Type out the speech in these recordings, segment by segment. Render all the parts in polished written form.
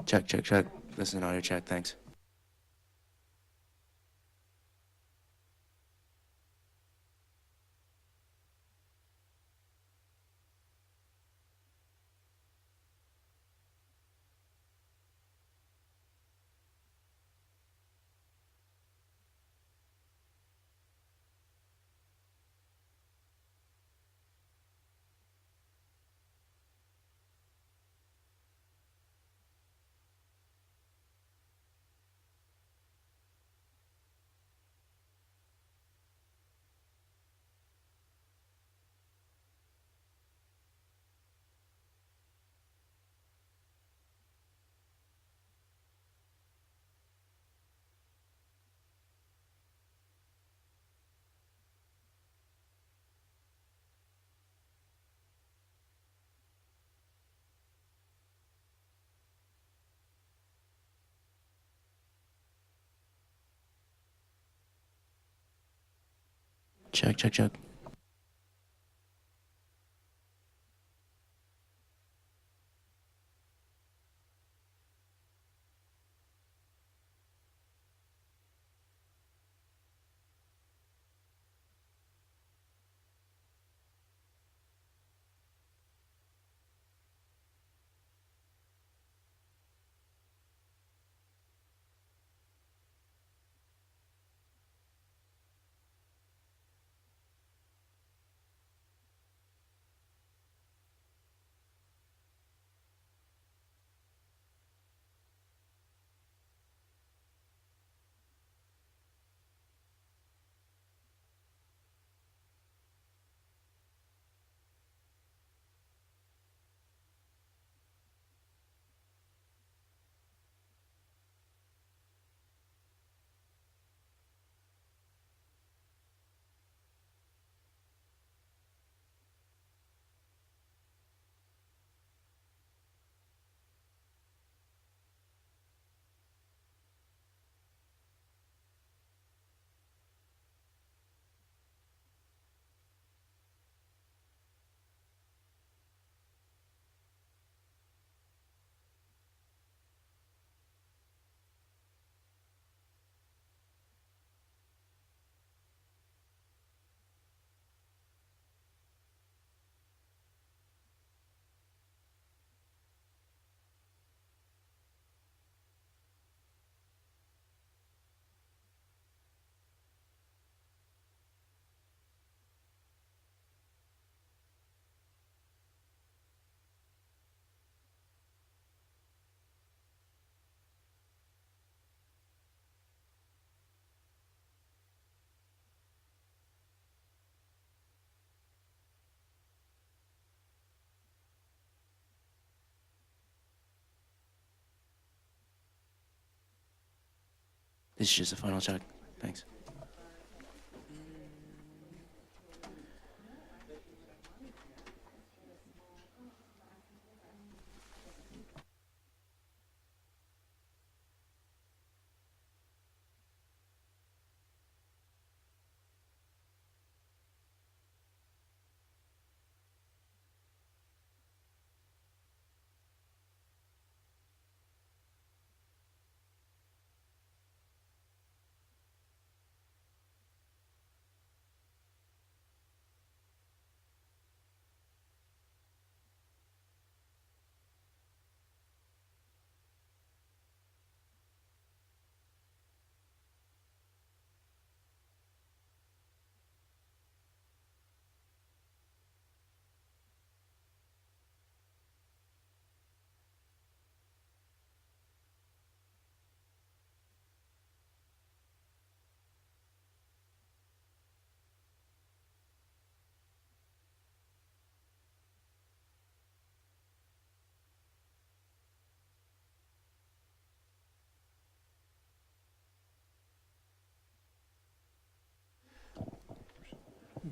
Check, check, check. This is an audio check. Thanks. Check, check, check. This is just a final check. Thanks.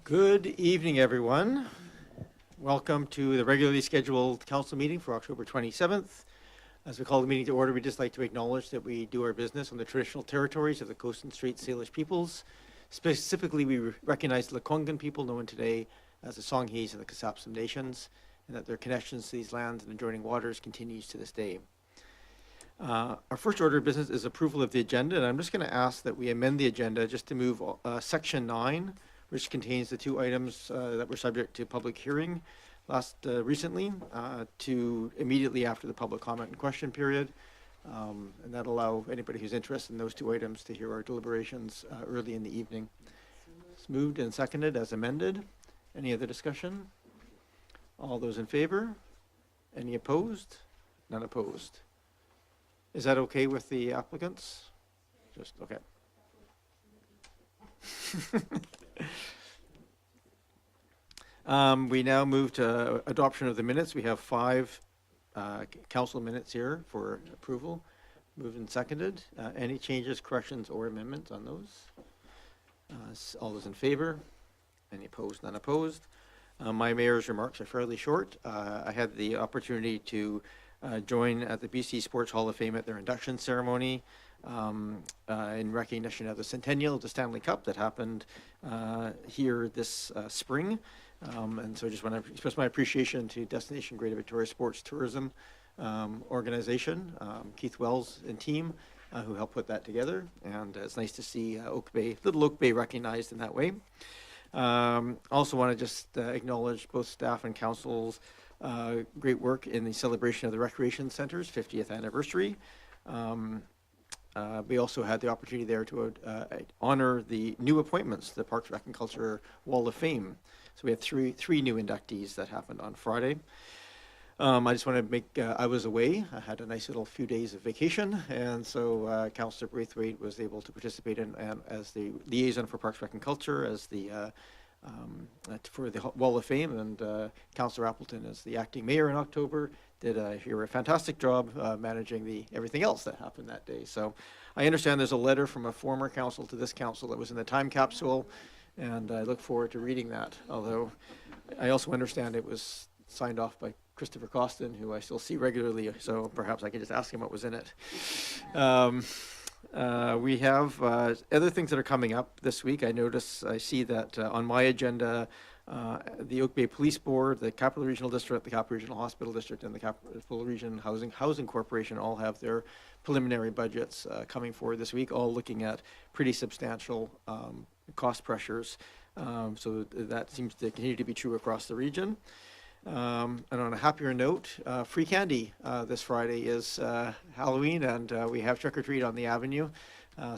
Good evening, everyone. Welcome to the regularly scheduled council meeting for October 27th. As we call the meeting to order, we'd just like to acknowledge that we do our business on the traditional territories of the Coast and Strait Salish peoples. Specifically, we recognize the Lekwungen people, known today as the Songhees and the Camosun nations, and that their connections to these lands and adjoining waters continues to this day. Our first order of business is approval of the agenda, and I'm just going to ask that we amend the agenda just to move section 9, which contains the two items that were subject to public hearing recently, to immediately after the public comment and question period. And that'll allow anybody who's interested in those two items to hear our deliberations early in the evening. It's moved and seconded as amended. Any other discussion? All those in favor? Any opposed? None opposed. Is that okay with the applicants? Just, okay. We now move to adoption of the minutes. We have 5 council minutes here for approval. Moved and seconded. Any changes, corrections, or amendments on those? All those in favor? Any opposed? None opposed. My mayor's remarks are fairly short. I had the opportunity to join at the BC Sports Hall of Fame at their induction ceremony in recognition of the centennial of the Stanley Cup that happened here this spring. And so I just want to express my appreciation to Destination Greater Victoria Sports Tourism organization, Keith Wells and team, who helped put that together. And it's nice to see Little Oak Bay recognized in that way. Also want to just acknowledge both staff and council's great work in the celebration of the Recreation Center's 50th anniversary. We also had the opportunity there to honor the new appointments to the Parks, Rec and Culture Wall of Fame. So we had three new inductees that happened on Friday. I just want to make, I was away. I had a nice little few days of vacation, and so Councillor Braithwaite was able to participate in as the liaison for Parks, Rec and Culture, as the for the Wall of Fame, and Councillor Appleton as the acting mayor in October did a fantastic job managing everything else that happened that day. So I understand there's a letter from a former council to this council that was in the time capsule, and I look forward to reading that, although I also understand it was signed off by Christopher Costin, who I still see regularly, so perhaps I can just ask him what was in it. We have other things that are coming up this week. I see that on my agenda, the Oak Bay Police Board, the Capital Regional District, the Capital Regional Hospital District, and the Capital Region Housing Corporation all have their preliminary budgets coming forward this week, all looking at pretty substantial cost pressures. So that seems to continue to be true across the region. And on a happier note, free candy this Friday is Halloween, and we have Trick or Treat on the Avenue.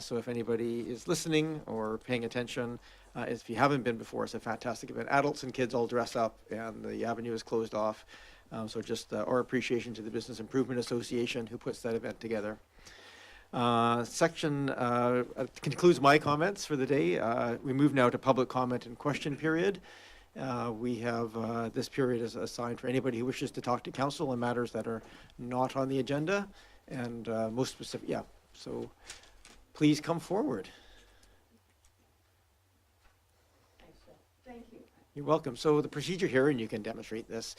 So if anybody is listening or paying attention, if you haven't been before, it's a fantastic event. Adults and kids all dress up, and the Avenue is closed off. So just our appreciation to the Business Improvement Association who puts that event together. Concludes my comments for the day. We move now to public comment and question period. We have this period is assigned for anybody who wishes to talk to council on matters that are not on the agenda, and most specific, so please come forward. Thank you. You're welcome. So the procedure here, and you can demonstrate this.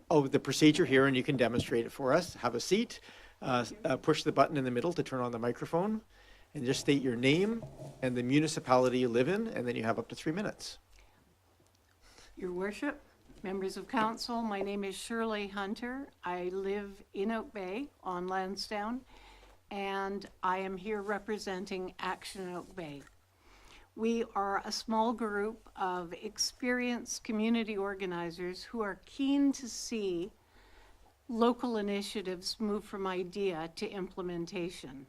The procedure here, and you can demonstrate it for us. Have a seat, push the button in the middle to turn on the microphone, and just state your name and the municipality you live in, and then you have up to 3 minutes. Your Worship, members of council, my name is Shirley Hunter. I live in Oak Bay on Lansdowne, and I am here representing Action Oak Bay. We are a small group of experienced community organizers who are keen to see local initiatives move from idea to implementation.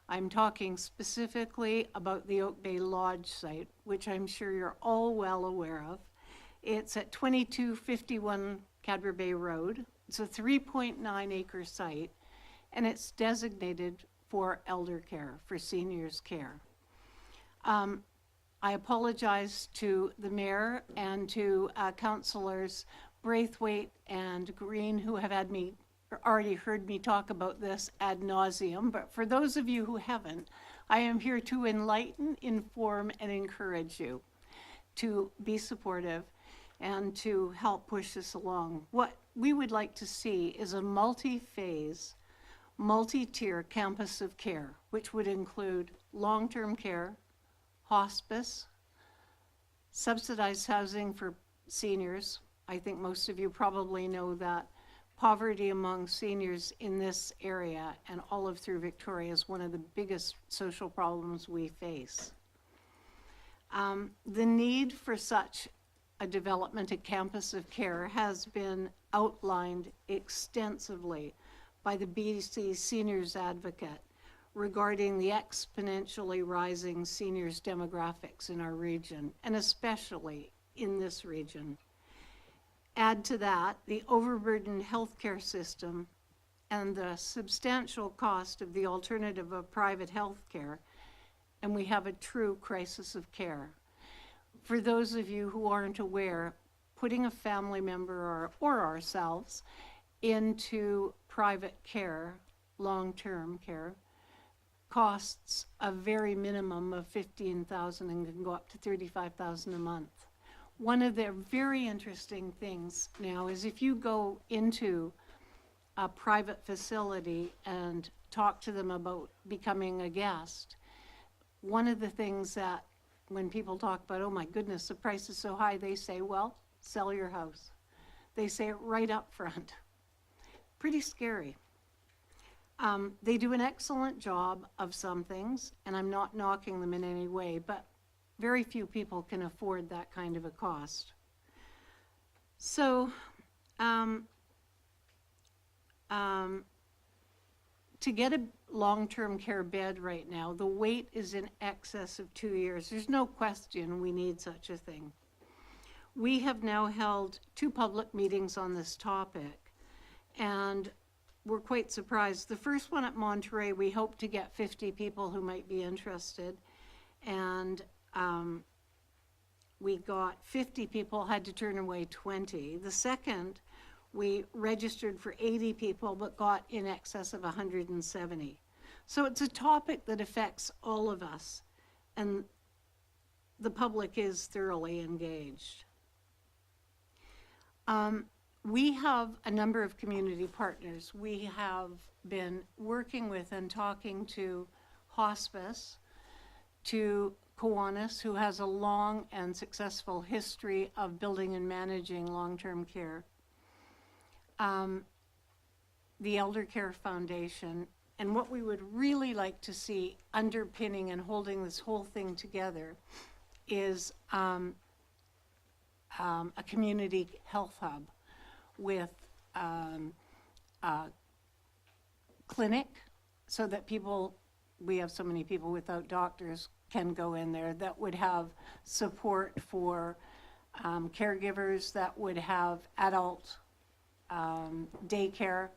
I'm talking specifically about the Oak Bay Lodge site, which I'm sure you're all well aware of. It's at 2251 Cadbury Bay Road. It's a 3.9 acre site, and it's designated for elder care, for seniors care. I apologize to the mayor and to councillors Braithwaite and Green, who have already heard me talk about this ad nauseum, but for those of you who haven't, I am here to enlighten, inform, and encourage you to be supportive and to help push this along. What we would like to see is a multi-phase, multi-tier campus of care, which would include long-term care, hospice, subsidized housing for seniors. I think most of you probably know that poverty among seniors in this area and all of through Victoria is one of the biggest social problems we face. The need for such a development, a campus of care, has been outlined extensively by the BC Seniors Advocate regarding the exponentially rising seniors demographics in our region, and especially in this region. Add to that the overburdened healthcare system and the substantial cost of the alternative of private healthcare, and we have a true crisis of care. For those of you who aren't aware, putting a family member or ourselves into private care, long-term care, costs a very minimum of $15,000 and can go up to $35,000 a month. One of the very interesting things now is if you go into a private facility and talk to them about becoming a guest, one of the things that when people talk about, oh my goodness, the price is so high, they say, well, sell your house. They say it right up front. Pretty scary. They do an excellent job of some things, and I'm not knocking them in any way, but very few people can afford that kind of a cost. So, to get a long-term care bed right now, the wait is in excess of 2 years. There's no question we need such a thing. We have now held 2 public meetings on this topic, and we're quite surprised. The first one at Monterey, we hope to get 50 people who might be interested, and we got 50 people, had to turn away 20. The second, we registered for 80 people, but got in excess of 170. So it's a topic that affects all of us, and the public is thoroughly engaged. We have a number of community partners. We have been working with and talking to hospice, to Kiwanis, who has a long and successful history of building and managing long-term care, the Elder Care Foundation, and what we would really like to see underpinning and holding this whole thing together is a community health hub with a clinic so that people, we have so many people without doctors, can go in there, that would have support for caregivers, that would have adult daycare,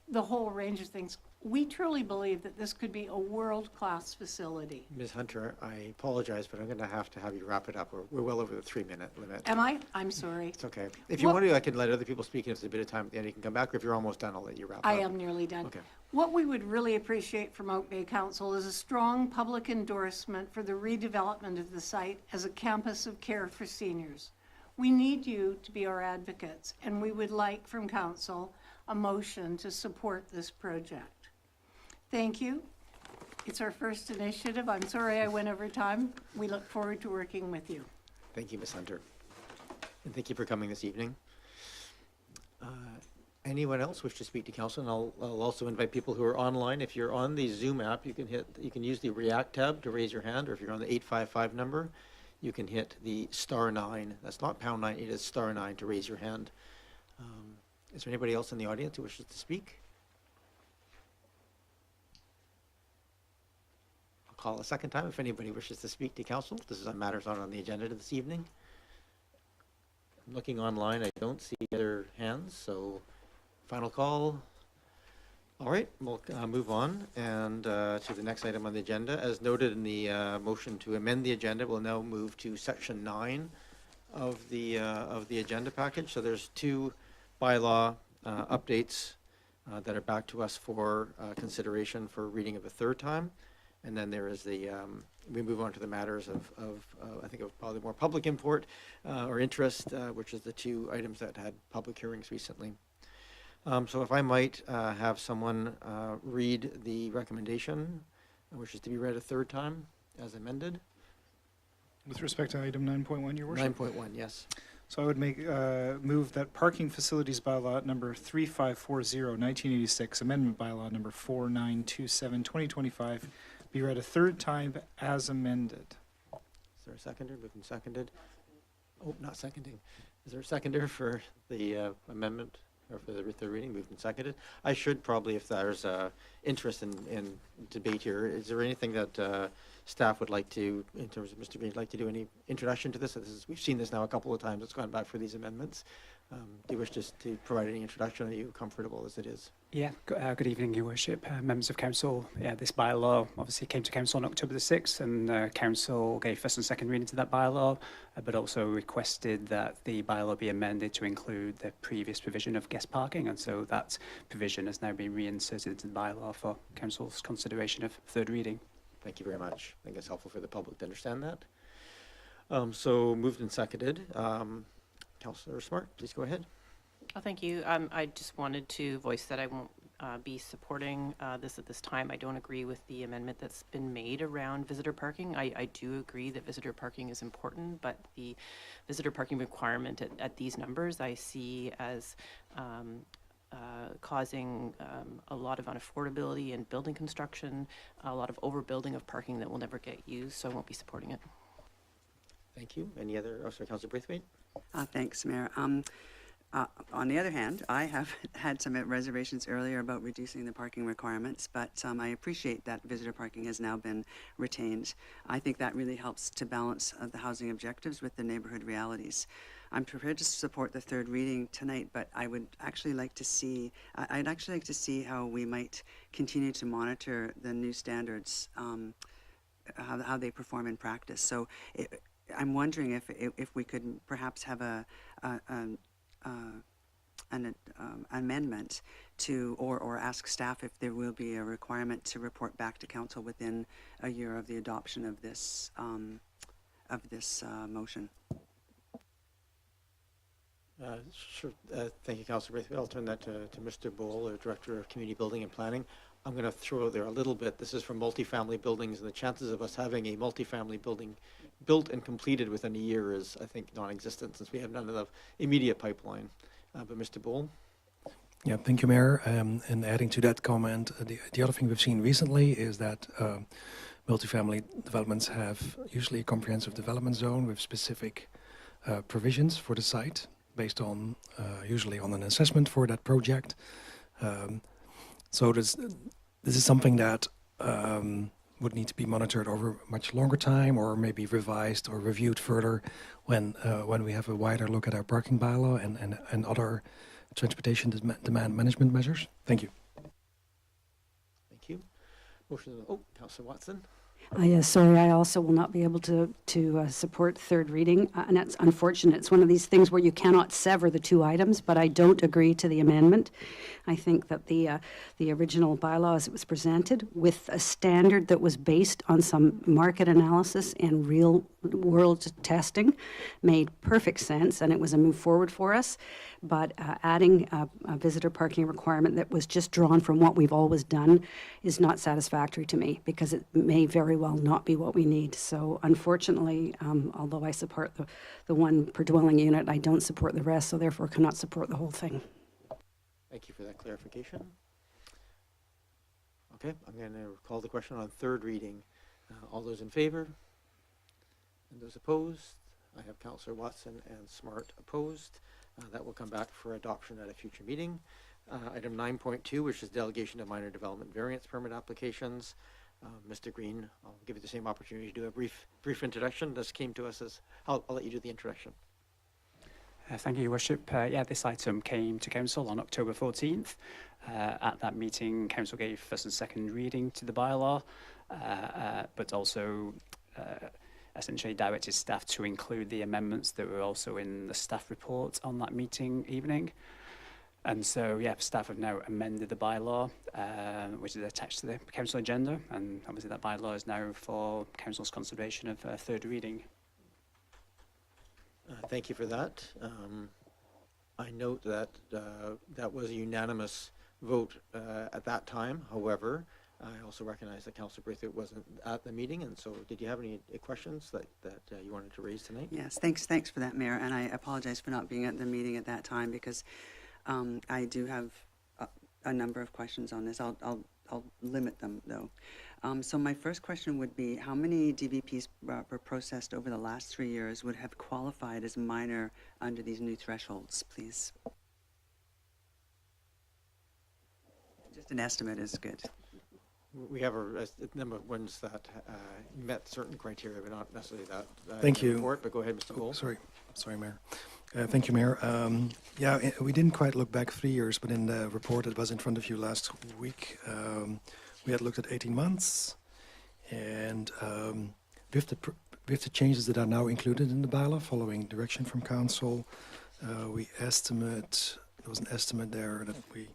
the whole range of things. We truly believe that this could be a world-class facility. Ms. Hunter, I apologize, but I'm going to have you wrap it up. We're well over the 3-minute limit. Am I? I'm sorry. It's okay. If you want to, I can let other people speak, and if there's a bit of time at the end, you can come back, or if you're almost done, I'll let you wrap up. I am nearly done. Okay. What we would really appreciate from Oak Bay Council is a strong public endorsement for the redevelopment of the site as a campus of care for seniors. We need you to be our advocates, and we would like from Council a motion to support this project. Thank you. It's our first initiative. I'm sorry I went over time. We look forward to working with you. Thank you, Ms. Hunter. And thank you for coming this evening. Anyone else wish to speak to council? And I'll also invite people who are online. If you're on the Zoom app, you can use the React tab to raise your hand, or if you're on the 855 number, you can hit the *9. That's not #9, it is *9 to raise your hand. Is there anybody else in the audience who wishes to speak? I'll call a second time if anybody wishes to speak to council. This is on matters not on the agenda this evening. I'm looking online, I don't see other hands, so final call. All right, we'll move on and to the next item on the agenda. As noted in the motion to amend the agenda, we'll now move to section 9 of the agenda package. So there's 2 bylaw updates that are back to us for consideration for reading of a third time. And then there is we move on to the matters of I think of probably more public import or interest, which is the 2 items that had public hearings recently. So if I might have someone read the recommendation, which is to be read a third time as amended. With respect to item 9.1, Your Worship. 9.1, yes. So I would move that parking facilities bylaw number 3540, 1986, amendment bylaw number 4927, 2025, be read a third time as amended. Is there a seconder? Moved and seconded. Oh, not seconding. Is there a seconder for the amendment or for the third reading? Moved and seconded. I should probably, if there's interest in debate here, is there anything that staff would like to, in terms of Mr. Green, like to do any introduction to this? We've seen this now a couple of times. It's gone back for these amendments. Do you wish to provide any introduction? Are you comfortable as it is? Yeah, good evening, Your Worship, members of Council. Yeah, this bylaw obviously came to Council on October the 6th, and Council gave first and second reading to that bylaw, but also requested that the bylaw be amended to include the previous provision of guest parking, and so that provision has now been reinserted into the bylaw for Council's consideration of third reading. Thank you very much. I think it's helpful for the public to understand that. So moved and seconded. Councillor Smart, please go ahead. Oh, thank you. I just wanted to voice that I won't be supporting this at this time. I don't agree with the amendment that's been made around visitor parking. I do agree that visitor parking is important, but the visitor parking requirement at these numbers I see as causing a lot of unaffordability in building construction, a lot of overbuilding of parking that will never get used, so I won't be supporting it. Thank you. Any other, oh, sorry, Councillor Braithwaite? Thanks, Mayor. On the other hand, I have had some reservations earlier about reducing the parking requirements, but I appreciate that visitor parking has now been retained. I think that really helps to balance the housing objectives with the neighborhood realities. I'm prepared to support the third reading tonight, but I would actually like to see, I'd actually like to see how we might continue to monitor the new standards, how they perform in practice. So I'm wondering if we could perhaps have an amendment to, or ask staff if there will be a requirement to report back to council within a year of the adoption of this motion. Sure. Thank you, Councillor Braithwaite. I'll turn that to Mr. Bowl, our Director of Community Building and Planning. I'm going to throw out there a little bit. This is for multifamily buildings, and the chances of us having a multifamily building built and completed within a year is, I think, non-existent since we have none of the immediate pipeline. But Mr. Bowl? Yeah, thank you, Mayor. And adding to that comment, the other thing we've seen recently is that multifamily developments have usually a comprehensive development zone with specific provisions for the site based on usually on an assessment for that project. So this is something that would need to be monitored over much longer time, or maybe revised or reviewed further when we have a wider look at our parking bylaw and other transportation demand management measures. Thank you. Thank you. Motion, oh, Councillor Watson. Yes, sorry, I also will not be able to support third reading, and that's unfortunate. It's one of these things where you cannot sever the two items, but I don't agree to the amendment. I think that the original bylaw as it was presented, with a standard that was based on some market analysis and real world testing, made perfect sense, and it was a move forward for us. But adding a visitor parking requirement that was just drawn from what we've always done is not satisfactory to me, because it may very well not be what we need. So unfortunately, although I support the one per dwelling unit, I don't support the rest, so therefore cannot support the whole thing. Thank you for that clarification. Okay, I'm going to call the question on third reading. All those in favor? And those opposed? I have Councillor Watson and Smart opposed. That will come back for adoption at a future meeting. Item 9.2, which is delegation of minor development variance permit applications. Mr. Green, I'll give you the same opportunity to do a brief introduction. This came to us as, I'll let you do the introduction. Thank you, Your Worship. Yeah, this item came to Council on October 14th. At that meeting, Council gave first and second reading to the bylaw, but also essentially directed staff to include the amendments that were also in the staff report on that meeting evening. And so, yeah, staff have now amended the bylaw, which is attached to the council agenda, and obviously that bylaw is now for council's consideration of third reading. Thank you for that. I note that that was a unanimous vote at that time. However, I also recognize that Councillor Braithwaite wasn't at the meeting, and so did you have any questions that you wanted to raise tonight? Yes, thanks for that, Mayor, and I apologize for not being at the meeting at that time because I do have a number of questions on this. I'll limit them, though. So my first question would be, how many DVPs were processed over the last 3 years would have qualified as minor under these new thresholds, please? Just an estimate is good. We have a number of ones that met certain criteria, but not necessarily that. Thank in the you. report, but go ahead, Mr. Gold. Sorry, Mayor. Thank you, Mayor. We didn't quite look back 3 years, but in the report that was in front of you last week, we had looked at 18 months, and with the changes that are now included in the bylaw, following direction from Council, we estimate, there was an estimate there that we,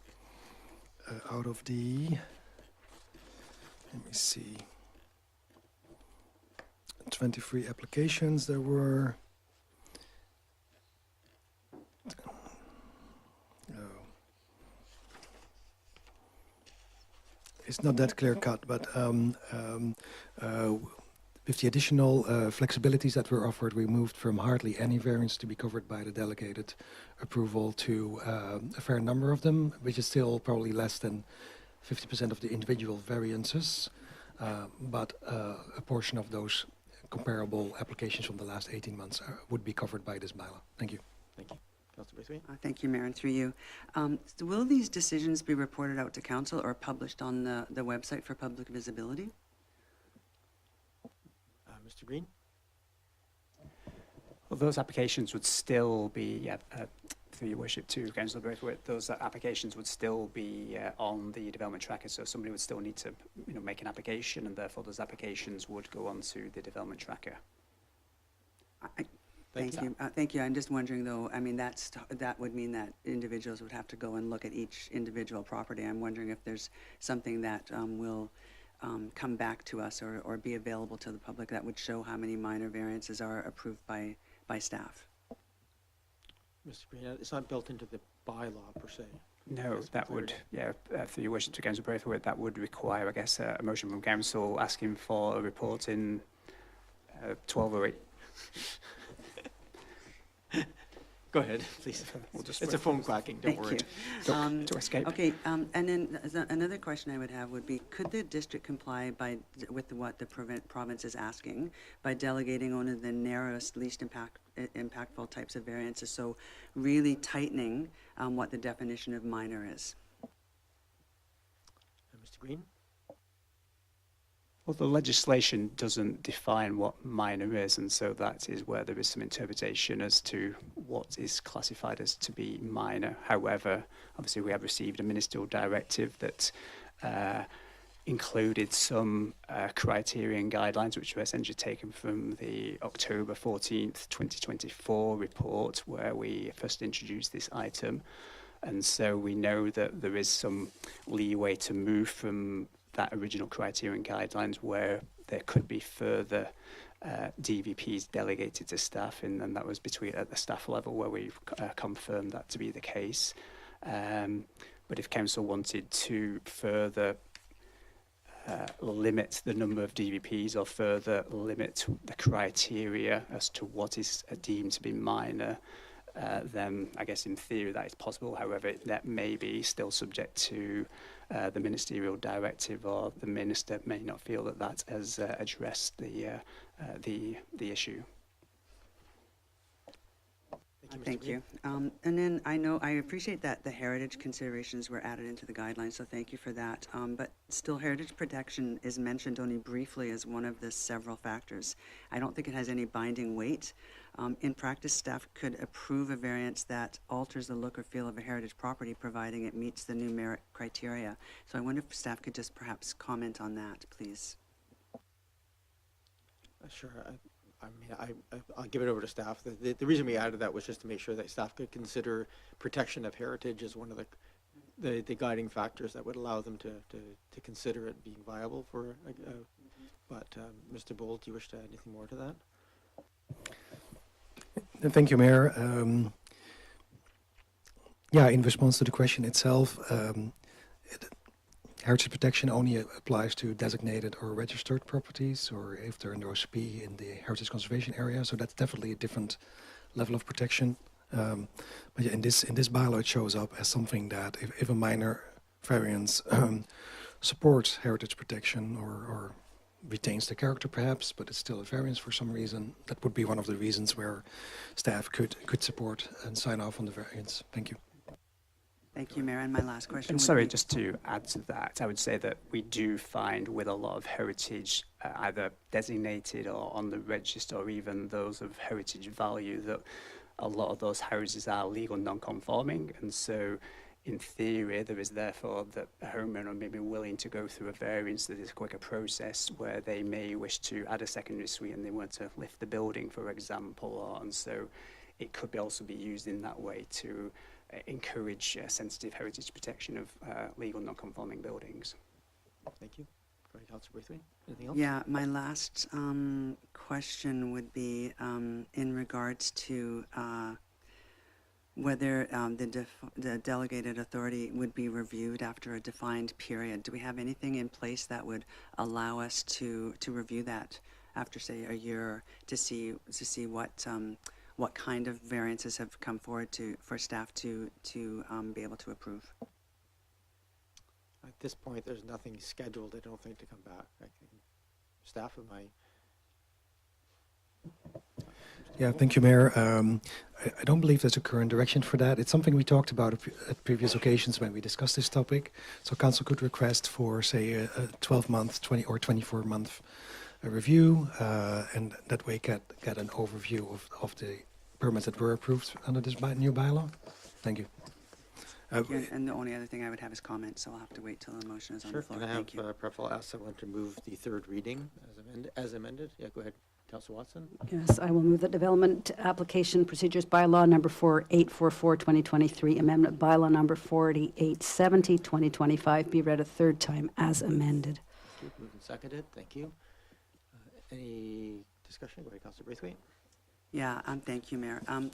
out of the, let me see, 23 applications there were. It's not that clear cut, but with the additional flexibilities that were offered, we moved from hardly any variants to be covered by the delegated approval to a fair number of them, which is still probably less than 50% of the individual variances, but a portion of those comparable applications from the last 18 months would be covered by this bylaw. Thank you. Thank you. Councillor Braithwaite. Thank you, Mayor, and through you. So will these decisions be reported out to Council or published on the website for public visibility? Mr. Green? Well, those applications would still be, through your worship to Councillor Braithwaite, those applications would still be on the development tracker, so somebody would still need to make an application, and therefore those applications would go onto the development tracker. Thank you. Thank you. I'm just wondering, though, I mean, that would mean that individuals would have to go and look at each individual property. I'm wondering if there's something that will come back to us or be available to the public that would show how many minor variances are approved by staff. Mr. Green, it's not built into the bylaw per se. No, that would, through your worship to Councillor Braithwaite, that would require, I guess, a motion from Council asking for a report in 1208. Go ahead, please. It's a phone clacking, don't worry. To escape. Okay, and then another question I would have would be, could the district comply with what the province is asking by delegating only the narrowest, least impactful types of variances, so really tightening what the definition of minor is? Mr. Green? Well, the legislation doesn't define what minor is, and so that is where there is some interpretation as to what is classified as to be minor. However, obviously we have received a ministerial directive that included some criterion guidelines, which were essentially taken from the October 14th, 2024 report, where we first introduced this item. And so we know that there is some leeway to move from that original criterion guidelines where there could be further DVPs delegated to staff, and that was at the staff level where we've confirmed that to be the case. But if Council wanted to further limit the number of DVPs or further limit the criteria as to what is deemed to be minor, then I guess in theory that is possible. However, that may be still subject to the ministerial directive, or the minister may not feel that that has addressed the issue. Thank you. And then I appreciate that the heritage considerations were added into the guidelines, so thank you for that. But still, heritage protection is mentioned only briefly as one of the several factors. I don't think it has any binding weight. In practice, staff could approve a variance that alters the look or feel of a heritage property, providing it meets the numeric criteria. So I wonder if staff could just perhaps comment on that, please. Sure. I mean, I'll give it over to staff. The reason we added that was just to make sure that staff could consider protection of heritage as one of the guiding factors that would allow them to consider it being viable for. But Mr. Bold, do you wish to add anything more to that? Thank you, Mayor. In response to the question itself, heritage protection only applies to designated or registered properties, or if they're in the OCP in the heritage conservation area. So that's definitely a different level of protection. But yeah, in this bylaw, it shows up as something that if a minor variance supports heritage protection or retains the character perhaps, but it's still a variance for some reason, that would be one of the reasons where staff could support and sign off on the variance. Thank you. Thank you, Mayor. And my last question And would sorry, be, just to add to that, I would say that we do find with a lot of heritage, either designated or on the register, or even those of heritage value, that a lot of those houses are legal non-conforming. And so, in theory, there is therefore that a homeowner may be willing to go through a variance that is a quicker process where they may wish to add a secondary suite and they want to lift the building, for example. And so it could also be used in that way to encourage sensitive heritage protection of legal non-conforming buildings. Thank you. Go ahead, Councillor Braithwaite. Anything else? yeah, my last question would be in regards to whether the delegated authority would be reviewed after a defined period. Do we have anything in place that would allow us to review that after, say, a year, to see what kind of variances have come forward for staff to be able to approve? At this point, there's nothing scheduled, I don't think, to come back. I think staff, am I? Yeah, thank you, Mayor. I don't believe there's a current direction for that. It's something we talked about at previous occasions when we discussed this topic. So council could request for, say, a 12-month, 20 or 24-month review, and that way get an overview of the permits that were approved under this new bylaw. Thank you. And the only other thing I would have is comments, so I'll have to wait till the motion is on Sure. the floor. Can I have, Thank you. perhaps I'll ask someone to move the third reading as amended? Yeah, go ahead, Councillor Watson. Yes, I will move that Development Application Procedures Bylaw number 4844, 2023, Amendment Bylaw number 4870, 2025 be read a third time as amended. Thank you. Moved and seconded. Thank you. Any discussion? Go ahead, Councillor Braithwaite. Yeah, thank you, Mayor. And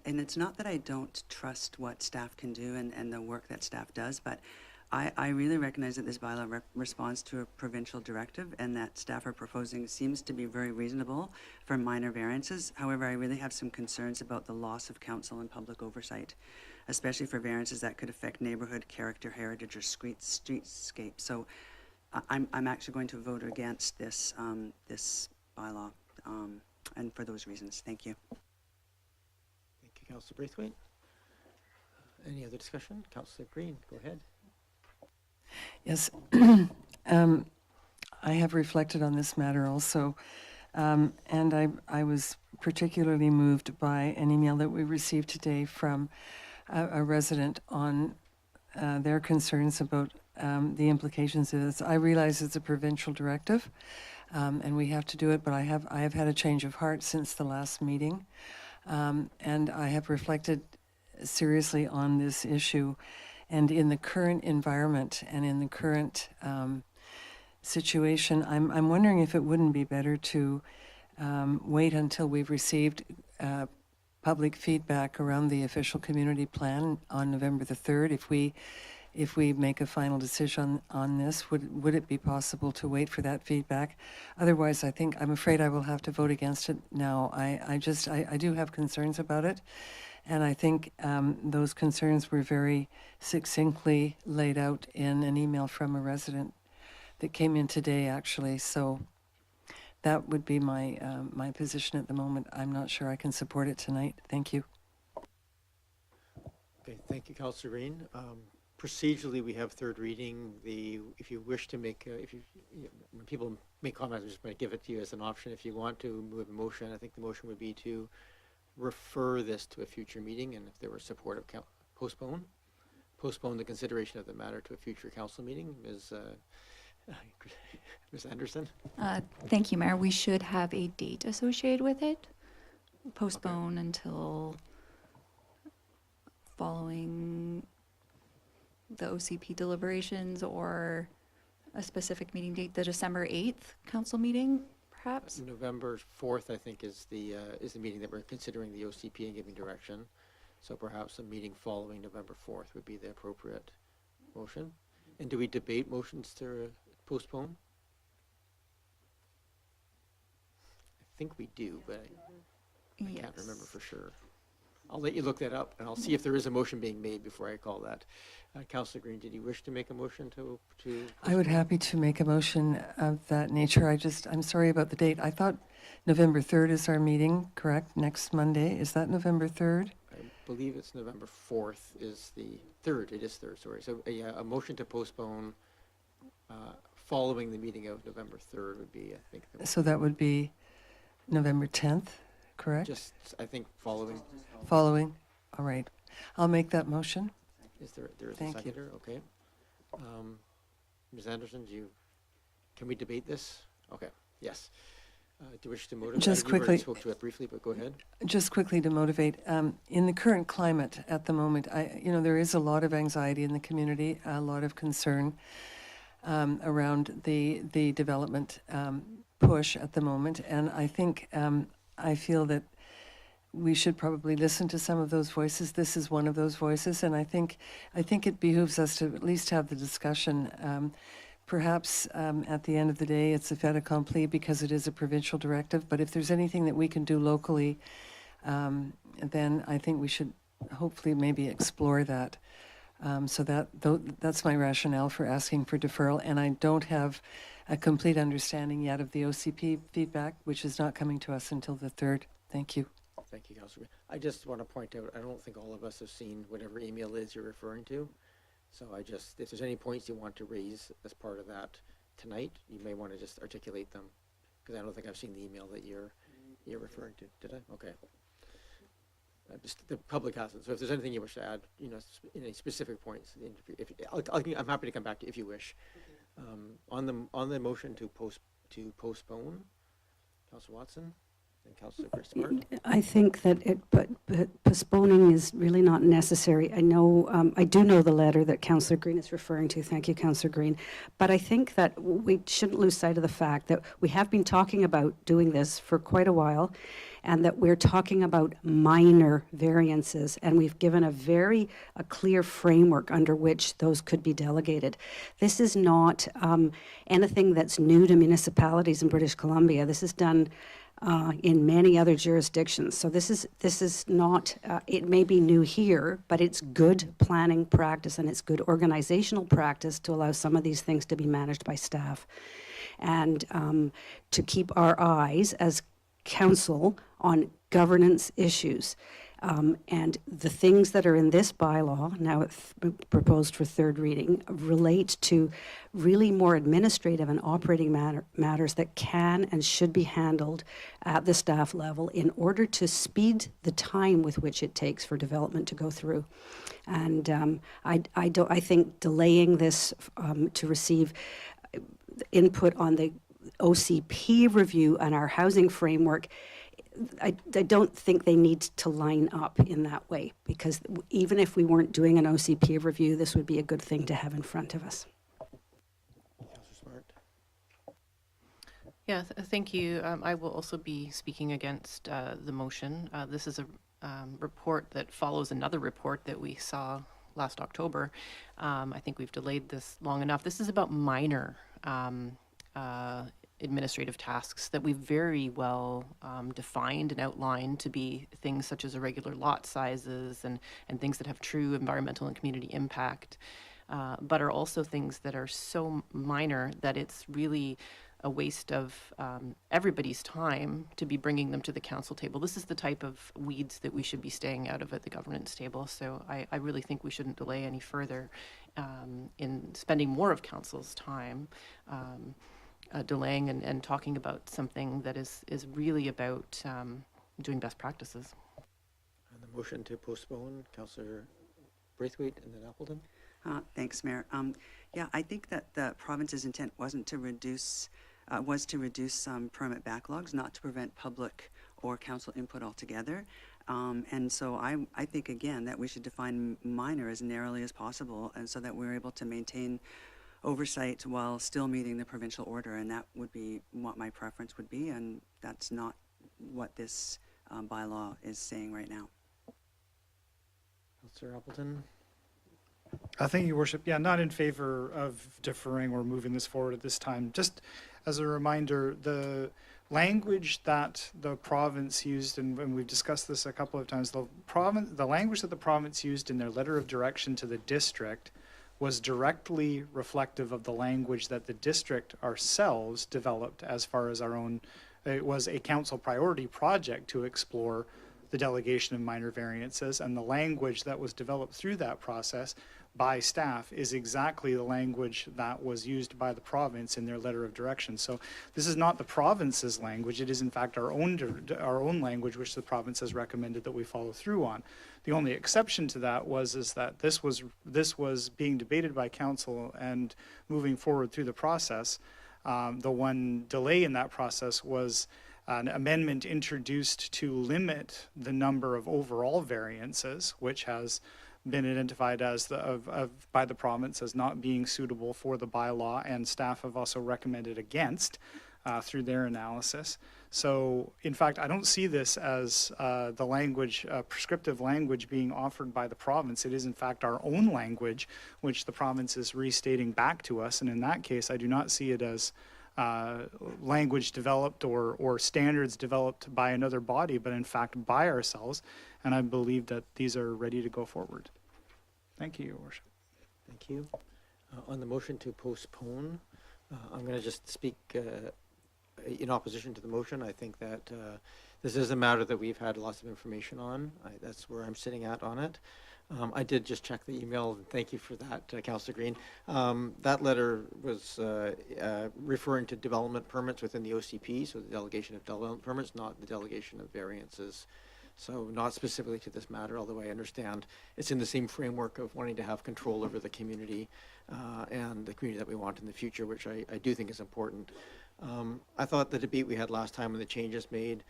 it's not that I don't trust what staff can do and the work that staff does, but I really recognize that this bylaw responds to a provincial directive, and that staff are proposing seems to be very reasonable for minor variances. However, I really have some concerns about the loss of council and public oversight, especially for variances that could affect neighborhood character, heritage, or streetscape. So I'm actually going to vote against this bylaw, and for those reasons. Thank you. Thank you, Councillor Braithwaite. Any other discussion? Councillor Green, go ahead. Yes, I have reflected on this matter also, and I was particularly moved by an email that we received today from a resident on their concerns about the implications of this. I realize it's a provincial directive, and we have to do it, but I have had a change of heart since the last meeting, and I have reflected seriously on this issue. And in the current environment and in the current situation, I'm wondering if it wouldn't be better to wait until we've received public feedback around the official community plan on November the 3rd. If we make a final decision on this, would it be possible to wait for that feedback? Otherwise, I'm afraid I will have to vote against it now. I do have concerns about it. And I think those concerns were very succinctly laid out in an email from a resident that came in today, actually. So that would be my my position at the moment. I'm not sure I can support it tonight. Thank you. Okay, thank you, Councillor Green. Procedurally, we have third reading. If you wish to make, when people make comments, I'm just going to give it to you as an option. If you want to move a motion, I think the motion would be to refer this to a future meeting, and if there were support of postpone the consideration of the matter to a future council meeting. Ms. Anderson? Thank you, Mayor. We should have a date associated with it. Postpone until following the OCP deliberations, or a specific meeting date, the December 8th council meeting, perhaps? November 4th, I think, is the meeting that we're considering the OCP and giving direction. So perhaps a meeting following November 4th would be the appropriate motion. And do we debate motions to postpone? I think we do, but I can't remember for sure. I'll let you look that up, and I'll see if there is a motion being made before I call that. Councillor Green, did you wish to make a motion to I would postpone? happy to make a motion of that nature. I'm sorry about the date. I thought November 3rd is our meeting, correct? Next Monday. Is that November 3rd? I believe it's November 4th is the 3rd. It is 3rd, sorry. So a motion to postpone following the meeting of November 3rd would be, I think, So that would be November 10th, correct? just, I think, following. Following? All right. I'll make that motion. Is there is a Thank you. seconder? Okay. Ms. Anderson, can we debate this? Okay, yes. Do you wish to motivate? Just You already quickly- spoke to it briefly, but go ahead. Just quickly to motivate, in the current climate at the moment, there is a lot of anxiety in the community, a lot of concern around the development push at the moment, and I think I feel that we should probably listen to some of those voices. This is one of those voices, and I think it behooves us to at least have the discussion. Perhaps at the end of the day, it's a fait accompli because it is a provincial directive, but if there's anything that we can do locally, then I think we should hopefully maybe explore that. So that's my rationale for asking for deferral, and I don't have a complete understanding yet of the OCP feedback, which is not coming to us until the 3rd. Thank you. Thank you, Councillor. I just want to point out, I don't think all of us have seen whatever email is you're referring to. So if there's any points you want to raise as part of that tonight, you may want to just articulate them, because I don't think I've seen the email that you're referring to. Did I? Okay. Just the public hasn't. So if there's anything you wish to add, any specific points, I'm happy to come back to if you wish. On the motion to postpone, Councillor Watson and Councillor Chris Smart. I think that but postponing is really not necessary. I do know the letter that Councillor Green is referring to. Thank you, Councillor Green. But I think that we shouldn't lose sight of the fact that we have been talking about doing this for quite a while, and that we're talking about minor variances, and we've given a clear framework under which those could be delegated. This is not anything that's new to municipalities in British Columbia. This is done in many other jurisdictions. So this is not, it may be new here, but it's good planning practice and it's good organizational practice to allow some of these things to be managed by staff. And to keep our eyes as council on governance issues. And the things that are in this bylaw, now it's proposed for 3rd reading, relate to really more administrative and operating matters that can and should be handled at the staff level in order to speed the time with which it takes for development to go through. And I think delaying this to receive input on the OCP review and our housing framework, I don't think they need to line up in that way, because even if we weren't doing an OCP review, this would be a good thing to have in front of us. Councillor Smart. Yeah, thank you. I will also be speaking against the motion. This is a report that follows another report that we saw last October. I think we've delayed this long enough. This is about minor administrative tasks that we've very well defined and outlined to be things such as irregular lot sizes and things that have true environmental and community impact, but are also things that are so minor that it's really a waste of everybody's time to be bringing them to the council table. This is the type of weeds that we should be staying out of at the governance table. So I really think we shouldn't delay any further in spending more of council's time delaying and talking about something that is really about doing best practices. On the motion to postpone, Councillor Braithwaite and then Appleton. Thanks, Mayor. Yeah, I think that the province's intent was to reduce some permit backlogs, not to prevent public or council input altogether. And so I think, again, that we should define minor as narrowly as possible, and so that we're able to maintain oversight while still meeting the provincial order, and that would be what my preference would be, and that's not what this bylaw is saying right now. Councillor Appleton. Thank you, Your Worship. Yeah, not in favor of deferring or moving this forward at this time. Just as a reminder, the language that the province used, and we've discussed this a couple of times, the language that the province used in their letter of direction to the district was directly reflective of the language that the district ourselves developed as far as our own, it was a council priority project to explore the delegation of minor variances, and the language that was developed through that process by staff is exactly the language that was used by the province in their letter of direction. So this is not the province's language, it is in fact our own language which the province has recommended that we follow through on. The only exception to that is that this was being debated by council and moving forward through the process. The one delay in that process was an amendment introduced to limit the number of overall variances, which has been identified as by the province as not being suitable for the bylaw, and staff have also recommended against through their analysis. So, in fact, I don't see this as the language, prescriptive language being offered by the province. It is, in fact, our own language, which the province is restating back to us. And in that case, I do not see it as language developed or standards developed by another body, but in fact by ourselves. And I believe that these are ready to go forward. Thank you, Your Worship. Thank you. On the motion to postpone, I'm going to just speak in opposition to the motion. I think that this is a matter that we've had lots of information on. That's where I'm sitting at on it. I did just check the email, and thank you for that, Councillor Green. That letter was referring to development permits within the OCP, so the delegation of development permits, not the delegation of variances. So not specifically to this matter, although I understand it's in the same framework of wanting to have control over the community and the community that we want in the future, which I do think is important. I thought the debate we had last time and the changes made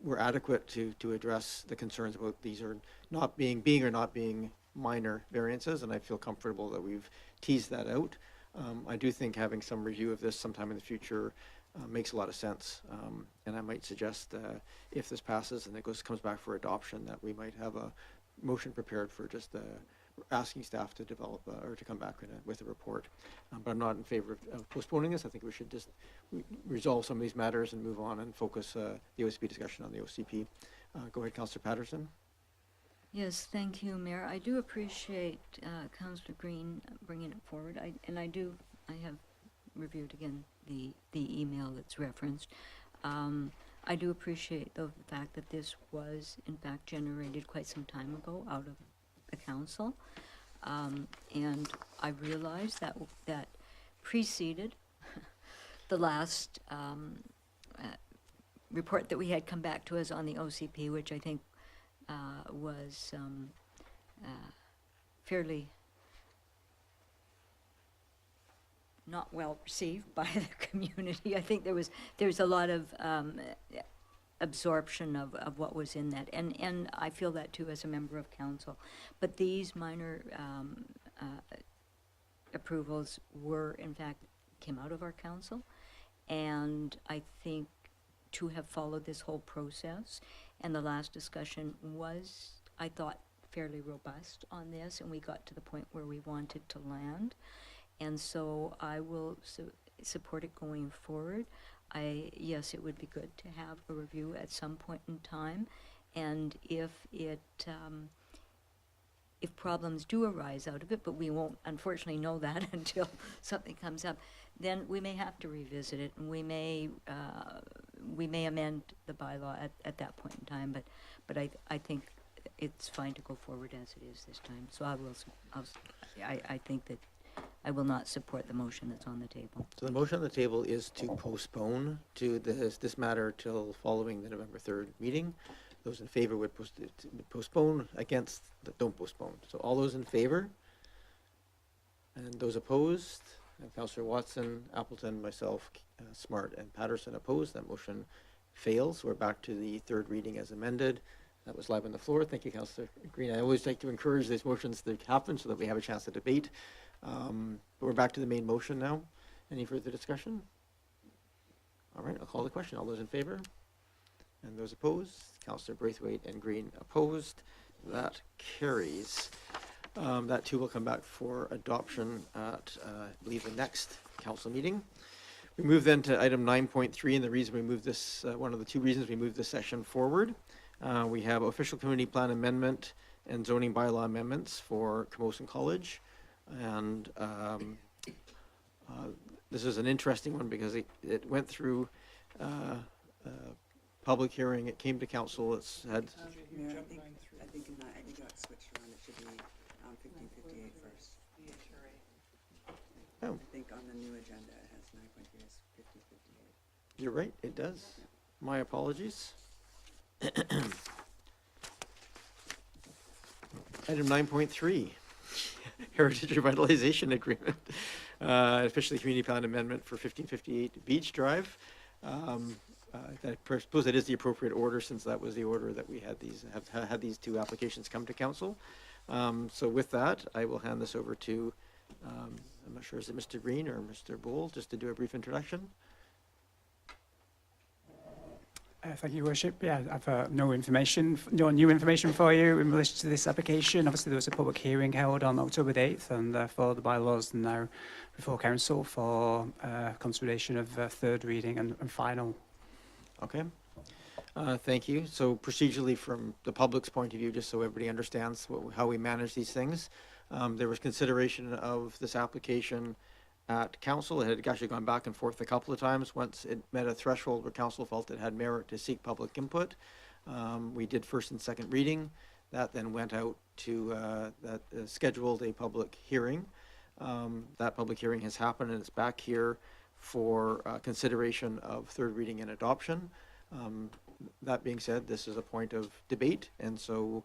were adequate to address the concerns about these are not being or not being minor variances, and I feel comfortable that we've teased that out. I do think having some review of this sometime in the future makes a lot of sense, and I might suggest if this passes and it comes back for adoption, that we might have a motion prepared for just asking staff to develop or to come back with a report. But I'm not in favor of postponing this. I think we should just resolve some of these matters and move on and focus the OCP discussion on the OCP. Go ahead, Councillor Patterson. Yes, thank you, Mayor. I do appreciate Councillor Green bringing it forward. I have reviewed again the email that's referenced. I do appreciate, though, the fact that this was, in fact, generated quite some time ago out of the council. And I realize that preceded the last report that we had come back to us on the OCP, which I think was fairly not well received by the community. I think there's a lot of absorption of what was in that, and I feel that too as a member of council. But these minor approvals were, in fact, came out of our council, and I think to have followed this whole process, and the last discussion was, I thought, fairly robust on this, and we got to the point where we wanted to land. And so I will support it going forward. Yes, it would be good to have a review at some point in time, and if problems do arise out of it, but we won't unfortunately know that until something comes up, then we may have to revisit it, and we may amend the bylaw at that point in time. But I think it's fine to go forward as it is this time. So I think that I will not support the motion that's on the table. So the motion on the table is to postpone to this matter till following the November 3rd meeting. Those in favor would postpone, against don't postpone. So all those in favor, and those opposed, and Councillor Watson, Appleton, myself, Smart, and Patterson opposed. That motion fails. We're back to the third reading as amended. That was live on the floor. Thank you, Councillor Green. I always like to encourage these motions to happen so that we have a chance to debate. But we're back to the main motion now. Any further discussion? All right, I'll call the question. All those in favor? And those opposed? Councillor Braithwaite and Green opposed. That carries. That too will come back for adoption at, I believe, the next council meeting. We move then to item 9.3, and the reason we move this, one of the two reasons we move this session forward, we have official community plan amendment and zoning bylaw amendments for Camosun College. And this is an interesting one because it went through public hearing, it came to council, it's had, Mayor, I think it got switched around. It should be 1558 first. oh, I think on the new agenda it has 9.3 as 1558. you're right, it does. My apologies. Item 9.3, Heritage Revitalization Agreement, officially community plan amendment for 1558 Beach Drive. I suppose that is the appropriate order since that was the order that we had these, have had these two applications come to council. So with that, I will hand this over to, I'm not sure, is it Mr. Green or Mr. Bowl, just to do a brief introduction? Thank you, Your Worship. Yeah, I've no new information for you in relation to this application. Obviously, there was a public hearing held on October 8th, and for the bylaws now before council for consideration of third reading and final. Okay. Thank you. So procedurally, from the public's point of view, just so everybody understands how we manage these things, there was consideration of this application at council. It had actually gone back and forth a couple of times. Once it met a threshold where council felt it had merit to seek public input, we did first and second reading. That then went out to scheduled a public hearing. That public hearing has happened and it's back here for consideration of third reading and adoption. That being said, this is a point of debate, and so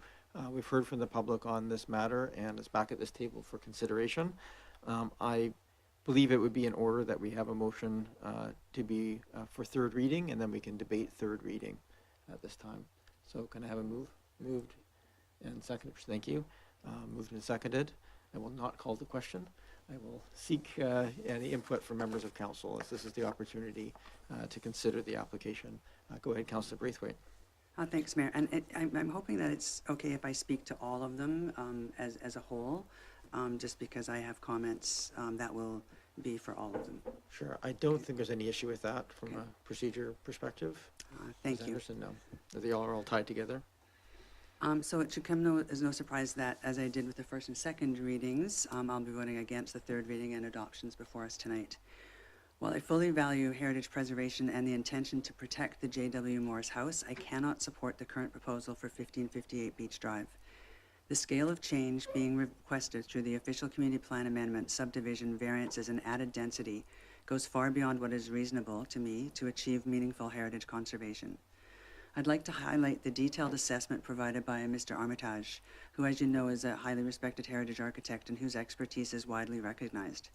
we've heard from the public on this matter, and it's back at this table for consideration. I believe it would be in order that we have a motion to be for third reading, and then we can debate third reading at this time. So can I have a moved and seconded? Thank you. Moved and seconded. I will not call the question. I will seek any input from members of council as this is the opportunity to consider the application. Go ahead, Councillor Braithwaite. Thanks, Mayor. And I'm hoping that it's okay if I speak to all of them as a whole, just because I have comments that will be for all of them. Sure. I don't think there's any issue with that from Okay. a procedure perspective. Thank Ms. you. Anderson, no. They all are all tied together. So it should come as no surprise that, as I did with the first and second readings, I'll be voting against the third reading and adoptions before us tonight. While I fully value heritage preservation and the intention to protect the J.W. Morris House, I cannot support the current proposal for 1558 Beach Drive. The scale of change being requested through the official community plan amendment, subdivision, variances, and added density goes far beyond what is reasonable to me to achieve meaningful heritage conservation. I'd like to highlight the detailed assessment provided by Mr. Armitage, who, as you know, is a highly respected heritage architect and whose expertise is widely recognized.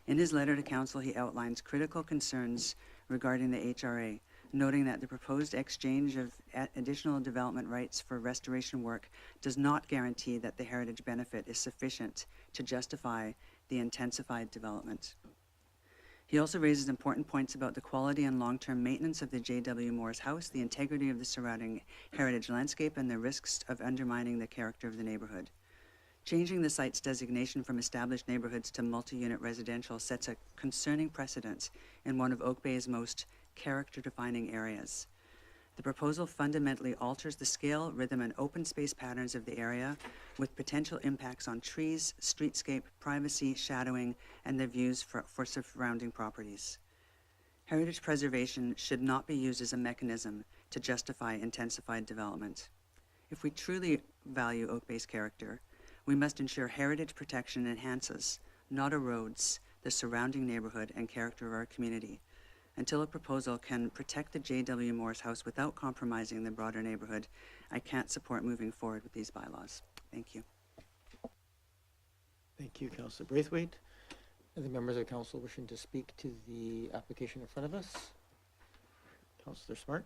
In his letter to council, he outlines critical concerns regarding the HRA, noting that the proposed exchange of additional development rights for restoration work does not guarantee that the heritage benefit is sufficient to justify the intensified development. He also raises important points about the quality and long-term maintenance of the J.W. Morris House, the integrity of the surrounding heritage landscape, and the risks of undermining the character of the neighborhood. Changing the site's designation from established neighborhoods to multi-unit residential sets a concerning precedent in one of Oak Bay's most character-defining areas. The proposal fundamentally alters the scale, rhythm, and open space patterns of the area, with potential impacts on trees, streetscape, privacy, shadowing, and the views for surrounding properties. Heritage preservation should not be used as a mechanism to justify intensified development. If we truly value Oak Bay's character, we must ensure heritage protection enhances, not erodes, the surrounding neighborhood and character of our community. Until a proposal can protect the J.W. Morris House without compromising the broader neighborhood, I can't support moving forward with these bylaws. Thank you. Thank you, Councillor Braithwaite. Are the members of council wishing to speak to the application in front of us? Councillor Smart?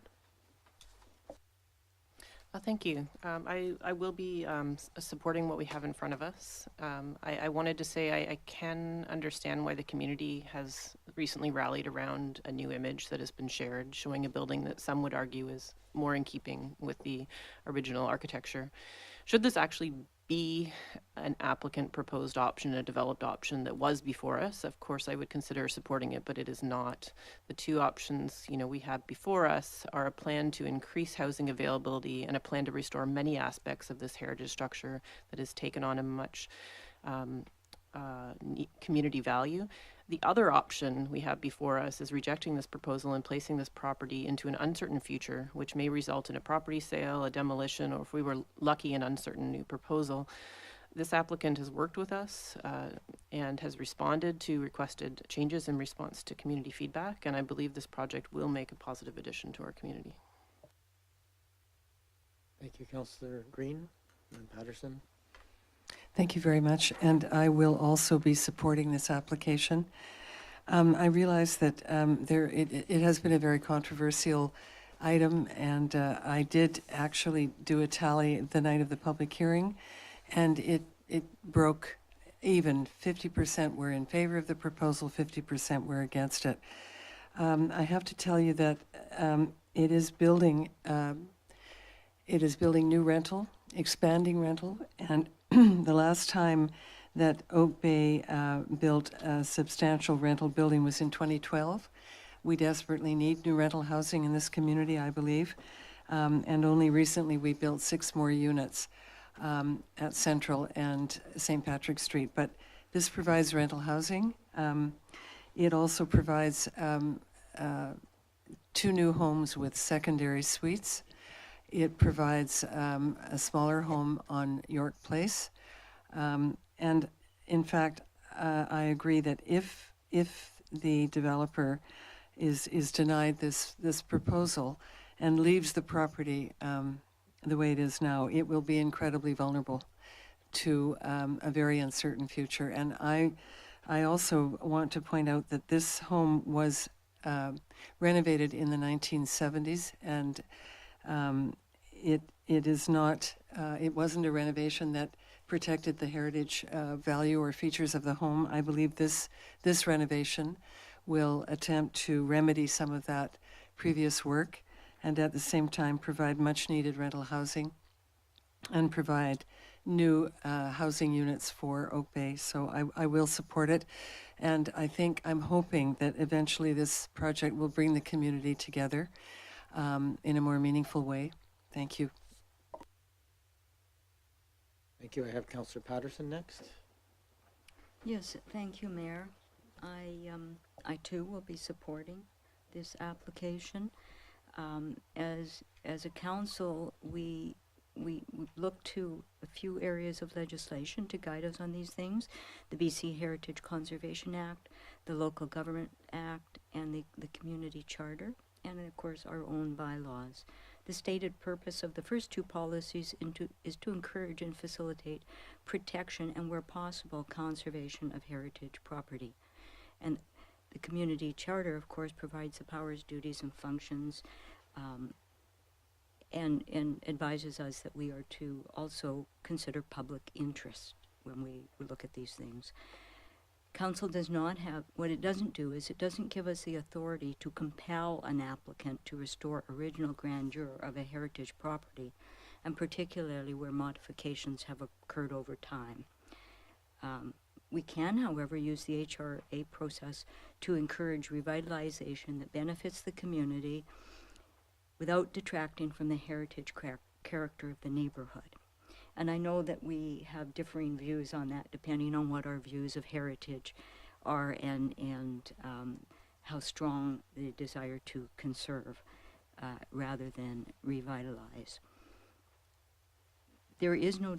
Thank you. I will be supporting what we have in front of us. I wanted to say I can understand why the community has recently rallied around a new image that has been shared, showing a building that some would argue is more in keeping with the original architecture. Should this actually be an applicant proposed option, a developed option that was before us, of course I would consider supporting it, but it is not. The two options, we have before us are a plan to increase housing availability and a plan to restore many aspects of this heritage structure that has taken on a much community value. The other option we have before us is rejecting this proposal and placing this property into an uncertain future, which may result in a property sale, a demolition, or if we were lucky, an uncertain new proposal. This applicant has worked with us and has responded to requested changes in response to community feedback, and I believe this project will make a positive addition to our community. Thank you, Councillor Green and Patterson. Thank you very much, and I will also be supporting this application. I realize that it has been a very controversial item, and I did actually do a tally the night of the public hearing, and it broke even. 50% were in favor of the proposal, 50% were against it. I have to tell you that it is building new rental, expanding rental, and the last time that Oak Bay built a substantial rental building was in 2012. We desperately need new rental housing in this community, I believe. And only recently we built 6 more units at Central and St. Patrick Street. But this provides rental housing. It also provides 2 new homes with secondary suites. It provides a smaller home on York Place. And in fact, I agree that if the developer is denied this proposal and leaves the property the way it is now, it will be incredibly vulnerable to a very uncertain future. And I also want to point out that this home was renovated in the 1970s, and it is not. It wasn't a renovation that protected the heritage value or features of the home. I believe this renovation will attempt to remedy some of that previous work, and at the same time provide much needed rental housing and provide new housing units for Oak Bay. So I will support it, and I'm hoping that eventually this project will bring the community together in a more meaningful way. Thank you. Thank you. I have Councillor Patterson next. Yes, thank you, Mayor. I too will be supporting this application. As a council, we look to a few areas of legislation to guide us on these things: the BC Heritage Conservation Act, the Local Government Act, and the Community Charter, and of course our own bylaws. The stated purpose of the first 2 policies is to encourage and facilitate protection and, where possible, conservation of heritage property. And the Community Charter, of course, provides the powers, duties, and functions, and advises us that we are to also consider public interest when we look at these things. Council does not have, what it doesn't do is it doesn't give us the authority to compel an applicant to restore original grandeur of a heritage property, and particularly where modifications have occurred over time. We can, however, use the HRA process to encourage revitalization that benefits the community without detracting from the heritage character of the neighborhood. And I know that we have differing views on that, depending on what our views of heritage are and how strong the desire to conserve rather than revitalize. There is no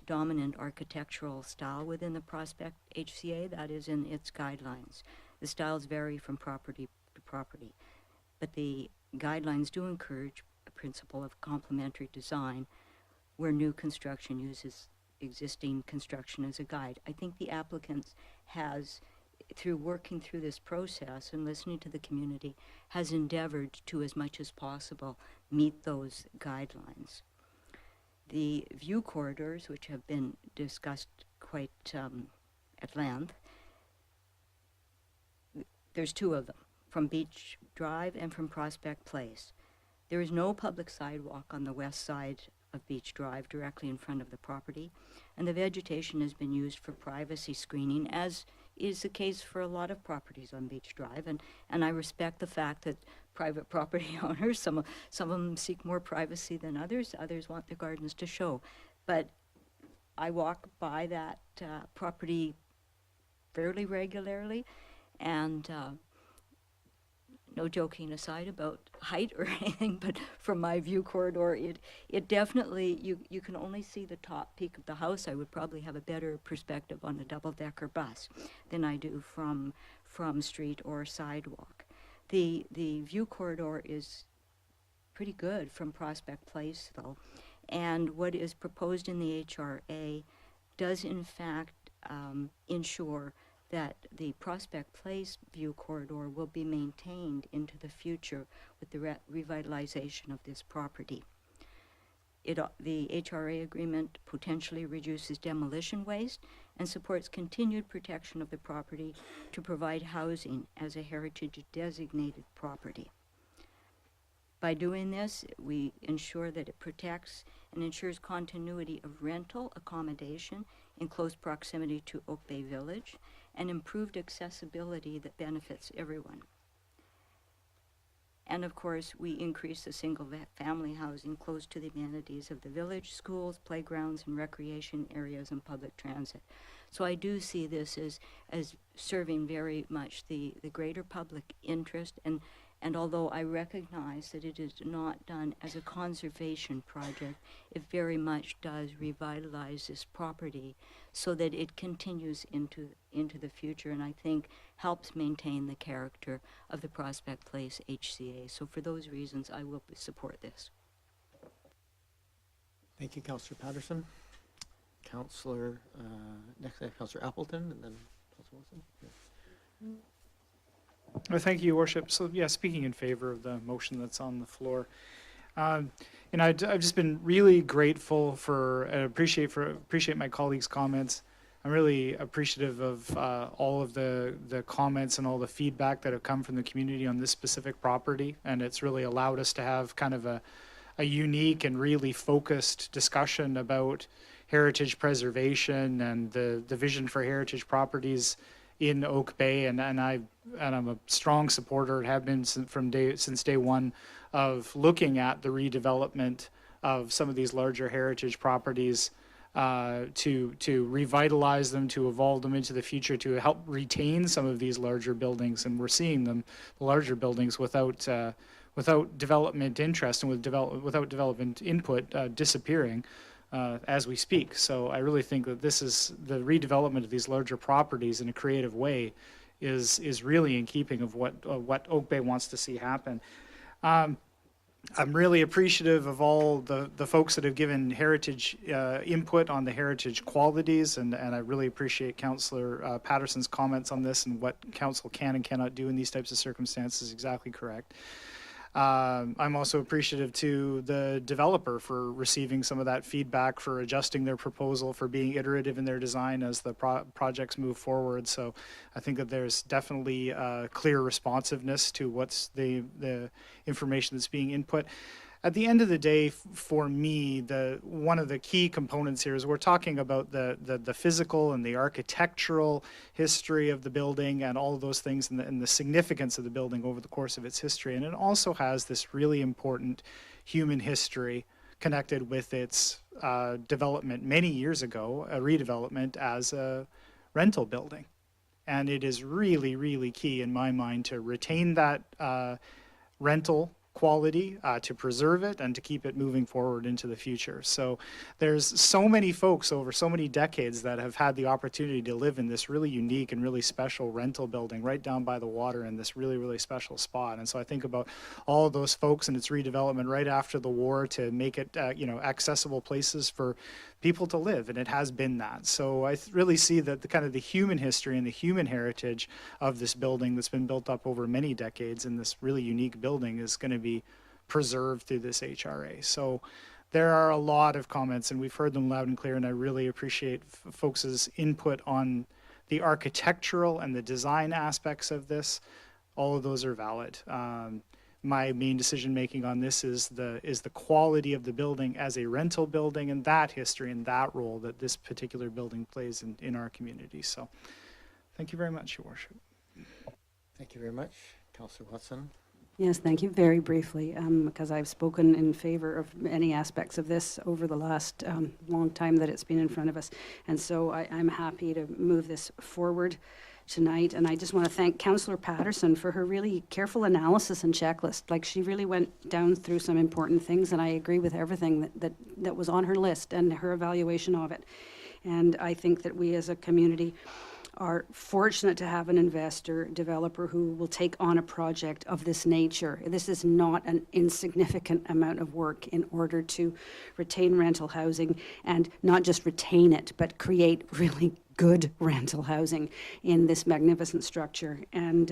dominant architectural style within the Prospect HCA. That is in its guidelines. The styles vary from property to property, but the guidelines do encourage a principle of complementary design where new construction uses existing construction as a guide. I think the applicant has, through working through this process and listening to the community, has endeavored to, as much as possible, meet those guidelines. The view corridors, which have been discussed quite at length, there's 2 of them, from Beach Drive and from Prospect Place. There is no public sidewalk on the west side of Beach Drive directly in front of the property. And the vegetation has been used for privacy screening, as is the case for a lot of properties on Beach Drive. And I respect the fact that private property owners, some of them seek more privacy than others. Others want their gardens to show. But I walk by that property fairly regularly, and no joking aside about height or anything, but from my view corridor, it definitely, you can only see the top peak of the house. I would probably have a better perspective on a double-decker bus than I do from street or sidewalk. The view corridor is pretty good from Prospect Place, though, and what is proposed in the HRA does in fact ensure that the Prospect Place view corridor will be maintained into the future with the revitalization of this property. The HRA agreement potentially reduces demolition waste and supports continued protection of the property to provide housing as a heritage designated property. By doing this, we ensure that it protects and ensures continuity of rental accommodation in close proximity to Oak Bay Village, and improved accessibility that benefits everyone. And of course, we increase the single-family housing close to the amenities of the village, schools, playgrounds, and recreation areas, and public transit. So I do see this as serving very much the greater public interest, and although I recognize that it is not done as a conservation project, it very much does revitalize this property so that it continues into the future, and I think helps maintain the character of the Prospect Place HCA. So for those reasons, I will support this. Thank you, Councillor Patterson. Councillor, next Councillor Appleton, and then Councillor Wilson. Yeah. Well, thank you, Your Worship. So, yeah, speaking in favor of the motion that's on the floor. And I've just been really grateful and appreciate my colleagues' comments. I'm really appreciative of all of the comments and all the feedback that have come from the community on this specific property, and it's really allowed us to have kind of a unique and really focused discussion about heritage preservation and the vision for heritage properties in Oak Bay, and I'm a strong supporter, have been since day one, of looking at the redevelopment of some of these larger heritage properties to revitalize them, to evolve them into the future, to help retain some of these larger buildings. And we're seeing them, the larger buildings, without development interest and without development input disappearing as we speak. So I really think that this is the redevelopment of these larger properties in a creative way is really in keeping of what Oak Bay wants to see happen. I'm really appreciative of all the folks that have given heritage input on the heritage qualities, and I really appreciate Councillor Patterson's comments on this and what council can and cannot do in these types of circumstances. Exactly correct. I'm also appreciative to the developer for receiving some of that feedback, for adjusting their proposal, for being iterative in their design as the projects move forward. So I think that there's definitely clear responsiveness to what's the information that's being input. At the end of the day, for me, one of the key components here is we're talking about the physical and the architectural history of the building and all of those things, and the significance of the building over the course of its history. And it also has this really important human history connected with its development many years ago, a redevelopment as a rental building. And it is really, really key in my mind to retain that rental quality, to preserve it and to keep it moving forward into the future. So there's so many folks over so many decades that have had the opportunity to live in this really unique and really special rental building right down by the water in this really, really special spot. And so I think about all of those folks and its redevelopment right after the war to make it accessible places for people to live, and it has been that. So I really see that the kind of the human history and the human heritage of this building that's been built up over many decades in this really unique building is going to be preserved through this HRA. So there are a lot of comments, and we've heard them loud and clear, and I really appreciate folks' input on the architectural and the design aspects of this. All of those are valid. my main decision-making on this is the quality of the building as a rental building and that history and that role that this particular building plays in our community. So thank you very much, Your Worship. Thank you very much. Councillor Watson. Yes, thank you. Very briefly, because I've spoken in favor of many aspects of this over the last long time that it's been in front of us. And so I'm happy to move this forward tonight. And I just want to thank Councillor Patterson for her really careful analysis and checklist. Like, she really went down through some important things, and I agree with everything that was on her list and her evaluation of it. And I think that we as a community are fortunate to have an investor, developer who will take on a project of this nature. This is not an insignificant amount of work in order to retain rental housing, and not just retain it, but create really good rental housing in this magnificent structure, and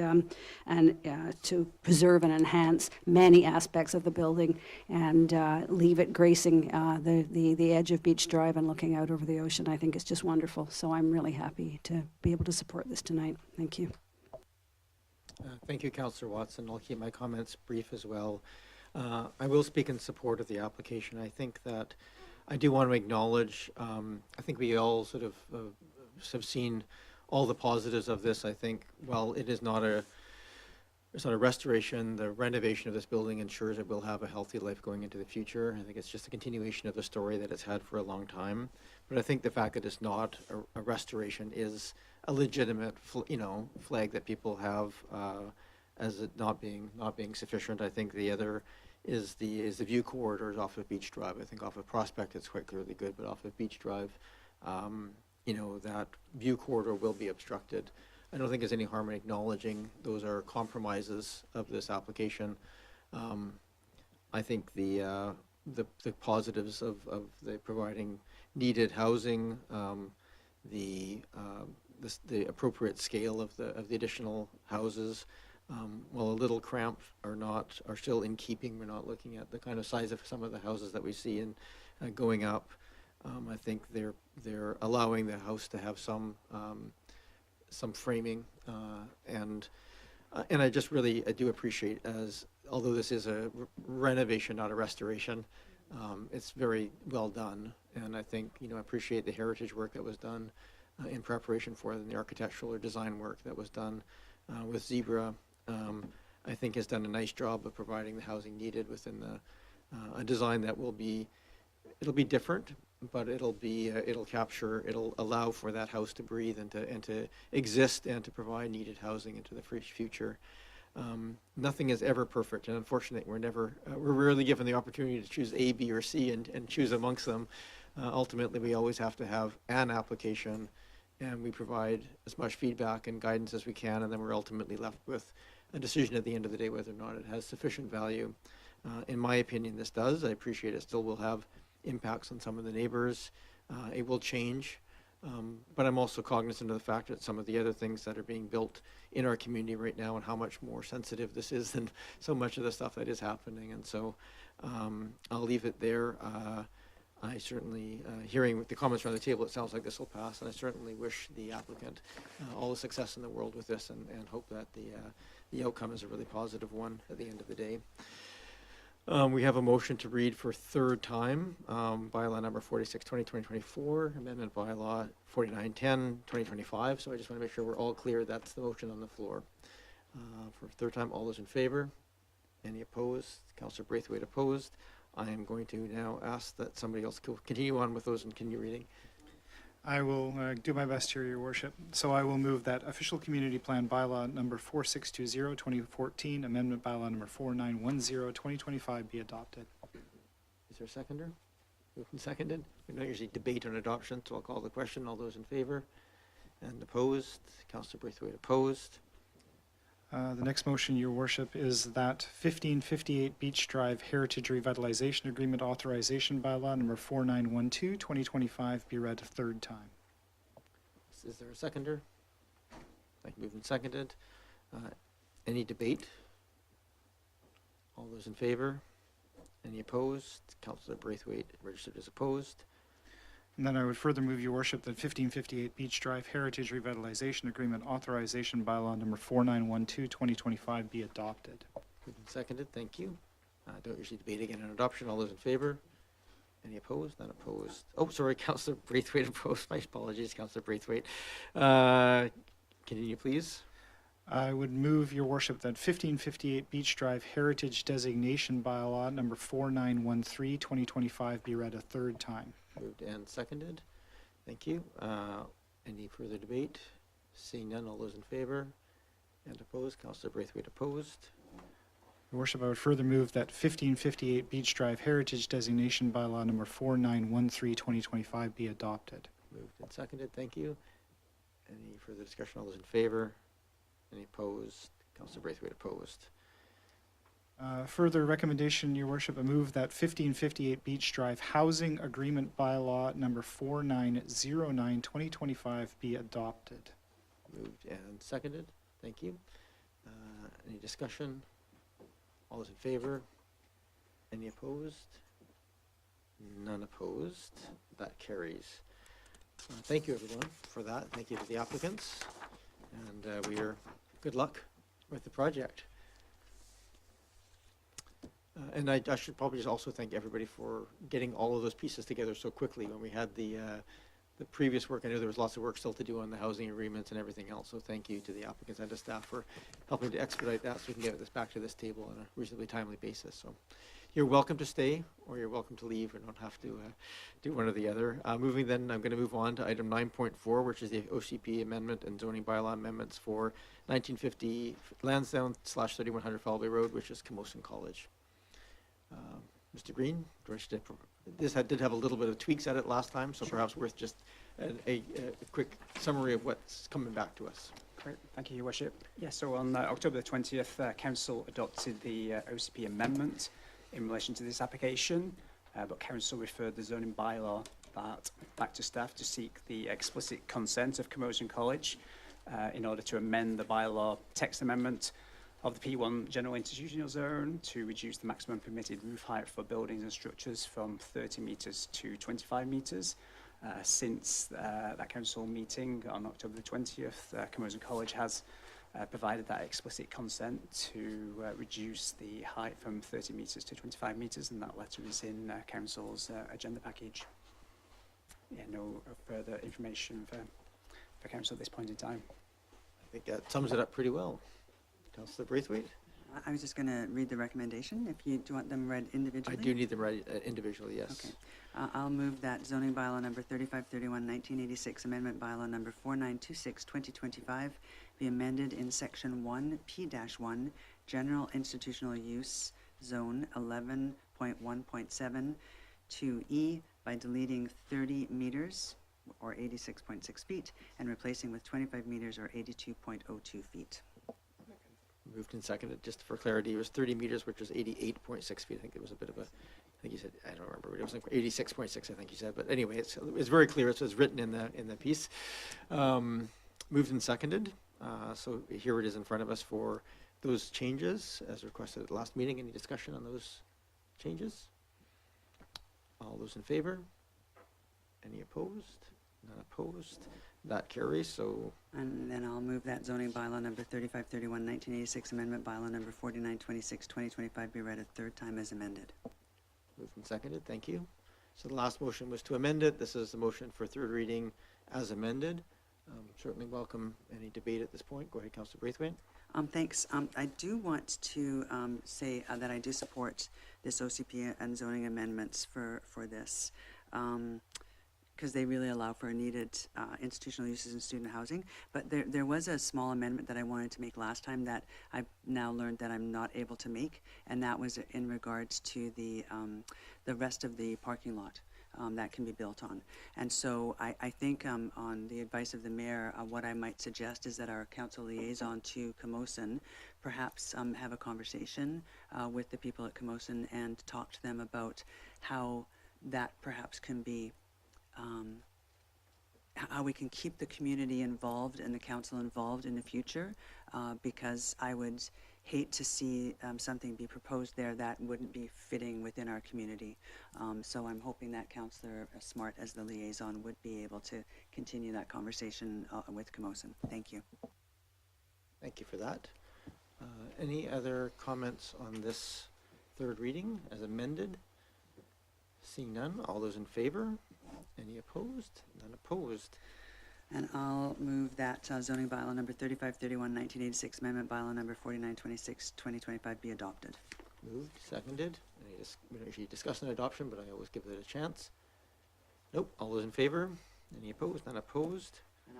to preserve and enhance many aspects of the building, and leave it gracing the edge of Beach Drive and looking out over the ocean. I think it's just wonderful. So I'm really happy to be able to support this tonight. Thank you. Thank you, Councillor Watson. I'll keep my comments brief as well. I will speak in support of the application. I think that I do want to acknowledge, I think we all sort of have seen all the positives of this. I think, while it is not a restoration, the renovation of this building ensures it will have a healthy life going into the future. I think it's just a continuation of the story that it's had for a long time. But I think the fact that it's not a restoration is a legitimate, flag that people have as it not being sufficient. I think the other is the view corridors off of Beach Drive. I think off of Prospect it's quite clearly good, but off of Beach Drive, that view corridor will be obstructed. I don't think there's any harm in acknowledging those are compromises of this application. I think the positives of the providing needed housing, the appropriate scale of the additional houses, while a little cramped, are still in keeping. We're not looking at the kind of size of some of the houses that we see in going up. I think they're allowing the house to have some framing, and I just really, I do appreciate, as although this is a renovation, not a restoration, it's very well done, and I think, I appreciate the heritage work that was done in preparation for it, and the architectural or design work that was done with Zebra. I think has done a nice job of providing the housing needed within a design that will be, it'll be different, but it'll allow for that house to breathe and to exist and to provide needed housing into the future. Nothing is ever perfect, and unfortunately we're rarely given the opportunity to choose A, B, or C and choose amongst them. Ultimately, we always have to have an application, and we provide as much feedback and guidance as we can, and then we're ultimately left with a decision at the end of the day whether or not it has sufficient value. In my opinion, this does. I appreciate it still will have impacts on some of the neighbors. It will change, but I'm also cognizant of the fact that some of the other things that are being built in our community right now, and how much more sensitive this is than so much of the stuff that is happening. And so I'll leave it there. I certainly, hearing the comments around the table, it sounds like this will pass, and I certainly wish the applicant all the success in the world with this, and hope that the outcome is a really positive one at the end of the day. We have a motion to read for third time, bylaw number 46/2024, amendment bylaw 4910/2025. So I just want to make sure we're all clear that's the motion on the floor. For third time, all those in favor? Any opposed? Councillor Braithwaite opposed. I am going to now ask that somebody else continue on with those and continue reading. I will do my best here, Your Worship. So I will move that official community plan bylaw number 4620/2014, amendment bylaw number 4910/2025 be adopted. Is there a seconder? Moved and seconded. We don't usually debate on adoption, so I'll call the question. All those in favor? And opposed? Councillor Braithwaite opposed. The next motion, Your Worship, is that 1558 Beach Drive Heritage Revitalization Agreement Authorization Bylaw number 4912/2025 be read a third time. Is there a seconder? Thank you. Moved and seconded. Any debate? All those in favor? Any opposed? Councillor Braithwaite registered as opposed. And then I would further move, Your Worship, that 1558 Beach Drive Heritage Revitalization Agreement Authorization Bylaw number 4912/2025 be adopted. Moved and and seconded, thank you. Don't usually debate again on adoption. All those in favor? Any opposed? None opposed. Oh, sorry, Councillor Braithwaite opposed. My apologies, Councillor Braithwaite. Continue, please. I would move, Your Worship, that 1558 Beach Drive Heritage Designation Bylaw number 4913, 2025 be read a third time. Moved and seconded. Thank you. Any further debate? Seeing none, all those in favor? And opposed? Councillor Braithwaite opposed. Your Worship, I would further move that 1558 Beach Drive Heritage Designation Bylaw number 4913, 2025 be adopted. Moved and seconded. Thank you. Any further discussion? All those in favor? Any opposed? Councillor Braithwaite opposed. Further recommendation, Your Worship, I move that 1558 Beach Drive Housing Agreement Bylaw number 4909, 2025 be adopted. Moved and seconded. Thank you. Any discussion? All those in favor? Any opposed? None opposed. That carries. Thank you, everyone, for that. Thank you to the applicants. And good luck with the project. And I should probably just also thank everybody for getting all of those pieces together so quickly when we had the previous work. I know there was lots of work still to do on the housing agreements and everything else, so thank you to the applicants and to staff for helping to expedite that so we can get this back to this table on a reasonably timely basis. So you're welcome to stay or you're welcome to leave. We don't have to do one or the other. Moving then, I'm going to move on to item 9.4, which is the OCP amendment and zoning bylaw amendments for 1950 Lansdowne / 3100 Falvey Road, which is Camosun College. Mr. Green, this did have a little bit of tweaks at it last time, so perhaps worth just a quick summary of what's coming back to us. Great, thank you, Your Worship. Yeah, so on October the 20th, Council adopted the OCP amendment in relation to this application, but Council referred the zoning bylaw that back to staff to seek the explicit consent of Camosun College in order to amend the bylaw text amendment of the P1 General Institutional Zone to reduce the maximum permitted roof height for buildings and structures from 30 metres to 25 metres. Since that council meeting on October the 20th, Camosun College has provided that explicit consent to reduce the height from 30 metres to 25 metres, and that letter is in council's agenda package. Yeah, no further information for council at this point in time. I think that sums it up pretty well. Councillor Braithwaite? I was just going to read the recommendation. If you do you want them read individually? I do need them read individually, yes. Okay. I'll move that zoning bylaw number 3531, 1986, amendment bylaw number 4926, 2025 be amended in section 1P-1, general institutional use zone 11.1.7 to E by deleting 30 meters or 86.6 feet and replacing with 25 meters or 82.02 feet. Moved and seconded. Just for clarity, it was 30 meters, which was 88.6 feet. I think it was a bit of a, I think you said, I don't remember, but it was like 86.6, I think you said. But anyway, it's very clear. It's written in the piece. Moved and seconded. So here it is in front of us for those changes as requested at the last meeting. Any discussion on those changes? All those in favor? Any opposed? None opposed. That carries, so. And then I'll move that zoning bylaw number 3531, 1986, amendment bylaw number 4926, 2025 be read a third time as amended. Moved and seconded, thank you. So the last motion was to amend it. This is the motion for third reading as amended. Certainly welcome any debate at this point. Go ahead, Councillor Braithwaite. Thanks. I do want to say that I do support this OCP and zoning amendments for this. Because they really allow for needed institutional uses in student housing. But there was a small amendment that I wanted to make last time that I've now learned that I'm not able to make, and that was in regards to the rest of the parking lot that can be built on. And so I think on the advice of the mayor, what I might suggest is that our council liaison to Camosun perhaps have a conversation with the people at Camosun and talk to them about how that perhaps can be how we can keep the community involved and the council involved in the future, because I would hate to see something be proposed there that wouldn't be fitting within our community. So I'm hoping that Councillor Smart, as the liaison, would be able to continue that conversation with Camosun. Thank you. Thank you for that. Any other comments on this third reading as amended? Seeing none, all those in favor? Any opposed? None opposed. And I'll move that zoning bylaw number 3531, 1986, amendment bylaw number 4926, 2025 be adopted. Moved, seconded. We don't usually discuss an adoption, but I always give it a chance. Nope, all those in favor? Any opposed? None opposed? And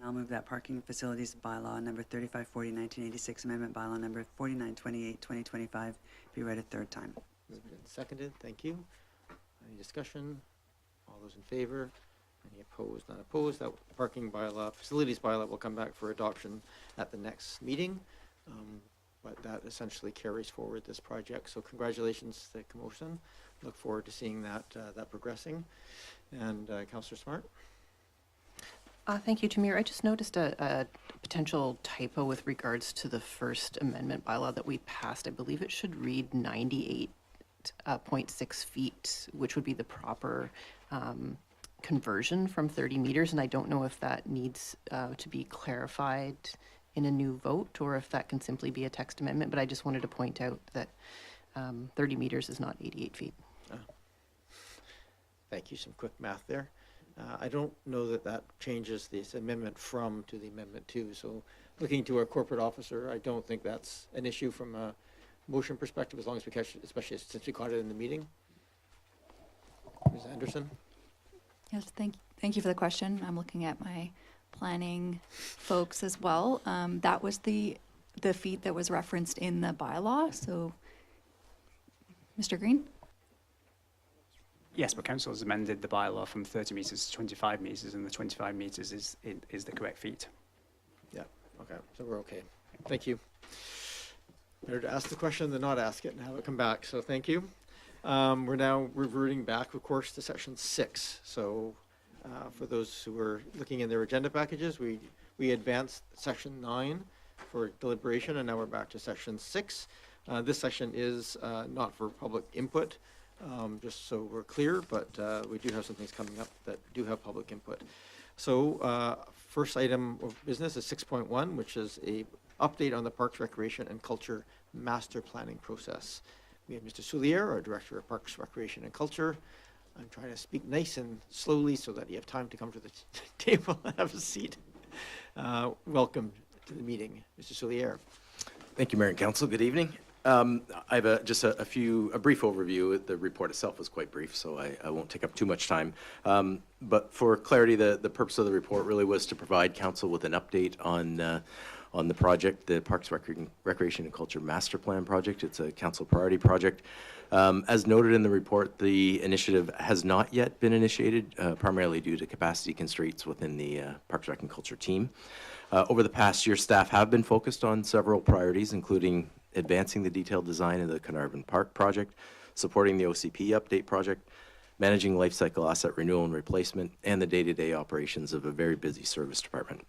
I'll move that parking facilities bylaw number 3540, 1986, amendment bylaw number 4928, 2025 be read a third time. Moved and seconded, thank you. Any discussion? All those in favor? Any opposed? None opposed. That parking bylaw, facilities bylaw will come back for adoption at the next meeting. But that essentially carries forward this project. So congratulations to Camosun. Look forward to seeing that progressing. And Councillor Smart? Thank you, Jameer. I just noticed a potential typo with regards to the First Amendment bylaw that we passed. I believe it should read 98.6 feet, which would be the proper conversion from 30 meters. And I don't know if that needs to be clarified in a new vote or if that can simply be a text amendment. But I just wanted to point out that 30 meters is not 88 feet. Thank you. Some quick math there. I don't know that that changes this amendment from to the amendment to. So looking to our corporate officer, I don't think that's an issue from a motion perspective, as long as we catch it, especially since we caught it in the meeting. Ms. Anderson? Yes, thank you for the question. I'm looking at my planning folks as well. That was the feet that was referenced in the bylaw. So, Mr. Green? Yes, but council has amended the bylaw from 30 metres to 25 metres, and the 25 metres is the correct feet. Yeah, okay, so we're okay. Thank you. Better to ask the question than not ask it and have it come back, so thank you. We're now reverting back, of course, to section 6. So for those who are looking in their agenda packages, we advanced section 9 for deliberation, and now we're back to section 6. This section is not for public input, just so we're clear, but we do have some things coming up that do have public input. So first item of business is 6.1, which is a update on the Parks, Recreation, and Culture master planning process. We have Mr. Soulier, our Director of Parks, Recreation, and Culture. I'm trying to speak nice and slowly so that you have time to come to the table and have a seat. Welcome to the meeting, Mr. Soulier. Thank you, Mayor and Council. Good evening. I have just a brief overview. The report itself was quite brief, so I won't take up too much time. But for clarity, the purpose of the report really was to provide Council with an update on the project, the Parks, Recreation, and Culture Master Plan project. It's a Council priority project. As noted in the report, the initiative has not yet been initiated, primarily due to capacity constraints within the Parks, Rec, and Culture team. Over the past year, staff have been focused on several priorities, including advancing the detailed design of the Carnarvon Park project, supporting the OCP update project, managing life cycle asset renewal and replacement, and the day-to-day operations of a very busy service department.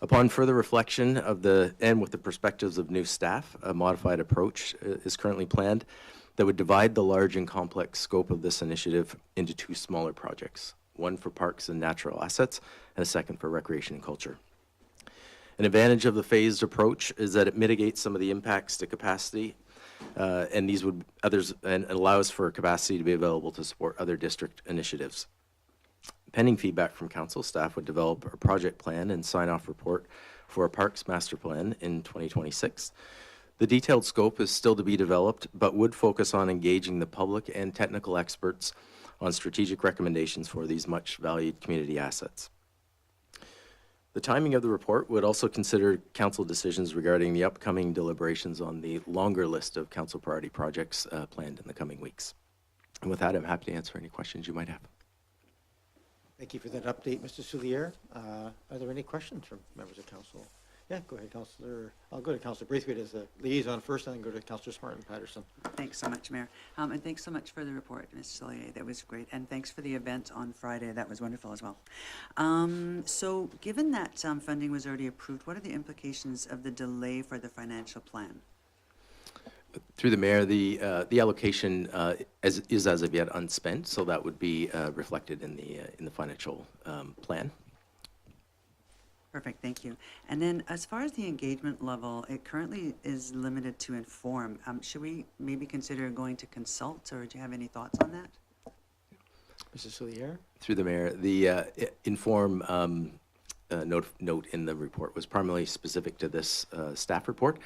Upon further reflection and with the perspectives of new staff, a modified approach is currently planned that would divide the large and complex scope of this initiative into 2 smaller projects, one for parks and natural assets, and a second for recreation and culture. An advantage of the phased approach is that it mitigates some of the impacts to capacity, and allows for capacity to be available to support other district initiatives. Pending feedback from Council, staff would develop a project plan and sign-off report for a Parks Master Plan in 2026. The detailed scope is still to be developed, but would focus on engaging the public and technical experts on strategic recommendations for these much-valued community assets. The timing of the report would also consider Council decisions regarding the upcoming deliberations on the longer list of Council priority projects planned in the coming weeks. And with that, I'm happy to answer any questions you might have. Thank you for that update, Mr. Soulier. Are there any questions from members of Council? Yeah, go ahead, Councillor. I'll go to Councillor Braithwaite as a liaison first, and then go to Councillor Smart and Patterson. Thanks so much, Mayor. And thanks so much for the report, Mr. Soulier. That was great. And thanks for the event on Friday. That was wonderful as well. So given that funding was already approved, what are the implications of the delay for the financial plan? Through the Mayor, the allocation is as of yet unspent, so that would be reflected in the financial plan. Perfect, thank you. And then as far as the engagement level, it currently is limited to inform. Should we maybe consider going to consult, or do you have any thoughts on that? Mr. Soulier? Through the mayor, the inform note in the report was primarily specific to this staff report.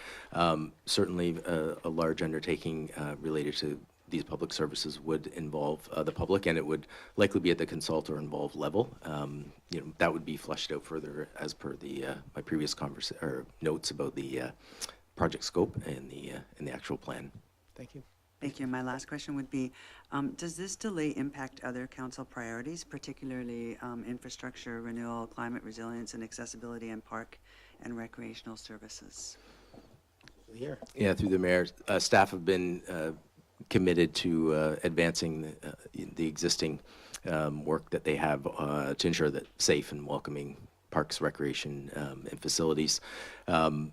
Certainly, a large undertaking related to these public services would involve the public, and it would likely be at the consult or involved level. That would be fleshed out further as per the my previous notes about the project scope and the actual plan. Thank you. Thank you. My last question would be, does this delay impact other council priorities, particularly infrastructure, renewal, climate resilience, and accessibility and park and recreational services? Soulier? Yeah, through the mayor, staff have been committed to advancing the existing work that they have to ensure that safe and welcoming parks, recreation, and facilities. I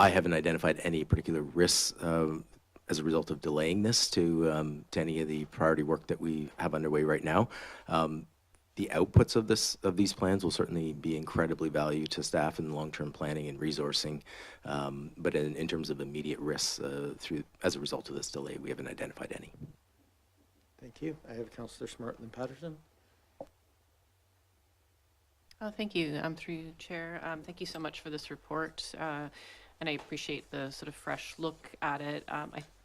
haven't identified any particular risks as a result of delaying this to any of the priority work that we have underway right now. The outputs of these plans will certainly be incredibly valued to staff in long-term planning and resourcing. But in terms of immediate risks as a result of this delay, we haven't identified any. Thank you. I have Councillor Smart and Patterson. Thank you. Through you, Chair. Thank you so much for this report. And I appreciate the sort of fresh look at it.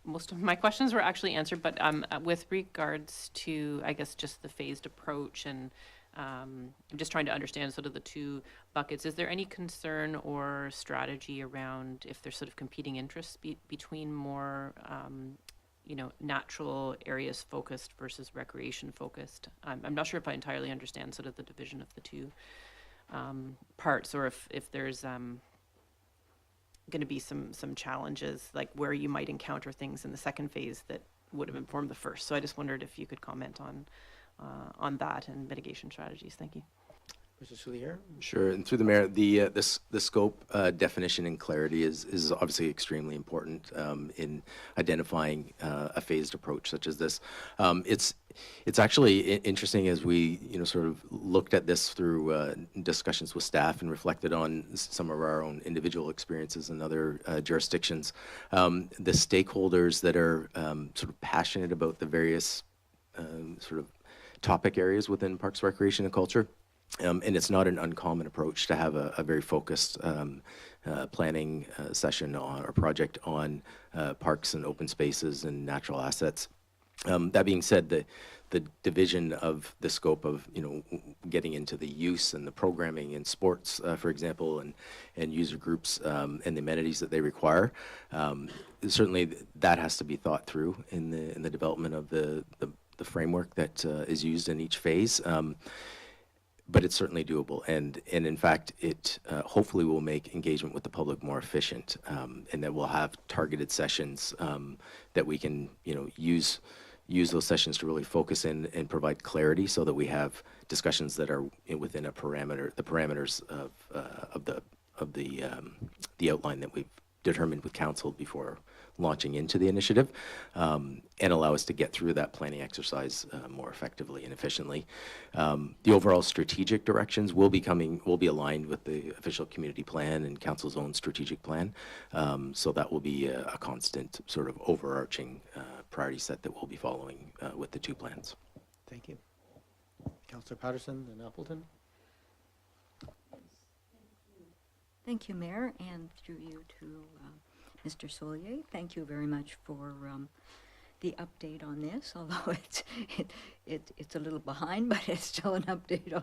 Most of my questions were actually answered, but with regards to, I guess, just the phased approach, and I'm just trying to understand sort of the two buckets. Is there any concern or strategy around if there's sort of competing interests between more, natural areas focused versus recreation focused? I'm not sure if I entirely understand sort of the division of the two parts, or if there's going to be some challenges, like where you might encounter things in the second phase that would have informed the first. So I just wondered if you could comment on that and mitigation strategies. Thank you. Mr. Soulier? Sure, and through the mayor, the scope definition and clarity is obviously extremely important in identifying a phased approach such as this. It's actually interesting as we sort of looked at this through discussions with staff and reflected on some of our own individual experiences in other jurisdictions. The stakeholders that are sort of passionate about the various sort of topic areas within Parks, Recreation, and Culture. And it's not an uncommon approach to have a very focused planning session or project on parks and open spaces and natural assets. That being said, the division of the scope of getting into the use and the programming in sports, for example, and user groups and the amenities that they require, certainly that has to be thought through in the development of the framework that is used in each phase. But it's certainly doable, and in fact, it hopefully will make engagement with the public more efficient, and that we'll have targeted sessions that we can, use those sessions to really focus in and provide clarity, so that we have discussions that are within the parameters of the outline that we've determined with council before launching into the initiative, and allow us to get through that planning exercise more effectively and efficiently. The overall strategic directions will be aligned with the official community plan and council's own strategic plan. So that will be a constant sort of overarching priority set that we'll be following with the two plans. Thank you. Councillor Patterson and Appleton. Thank you, Mayor, and through you to Mr. Soulier. Thank you very much for the update on this, although it's a little behind, but it's still an update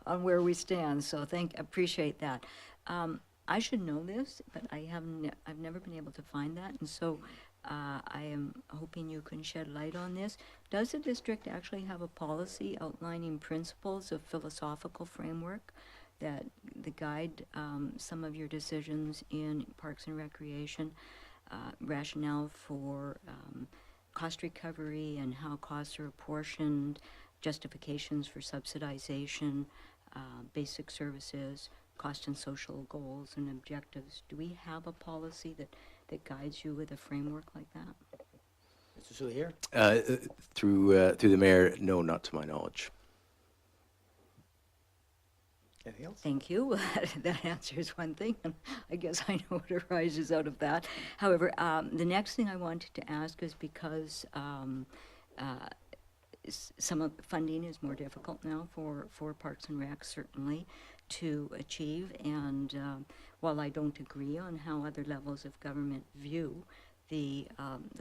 on where we stand. So appreciate that. I should know this, but I've never been able to find that, and so I am hoping you can shed light on this. Does the district actually have a policy outlining principles of philosophical framework that guide some of your decisions in Parks and Recreation, rationale for cost recovery and how costs are apportioned, justifications for subsidization, basic services, cost and social goals and objectives? Do we have a policy that guides you with a framework like that? Mr. Soulier? Through the mayor, no, not to my knowledge. Anything else? Thank you. That answers one thing, and I guess I know what arises out of that. However, the next thing I wanted to ask is because some of funding is more difficult now for Parks and Rec, certainly, to achieve. And while I don't agree on how other levels of government view the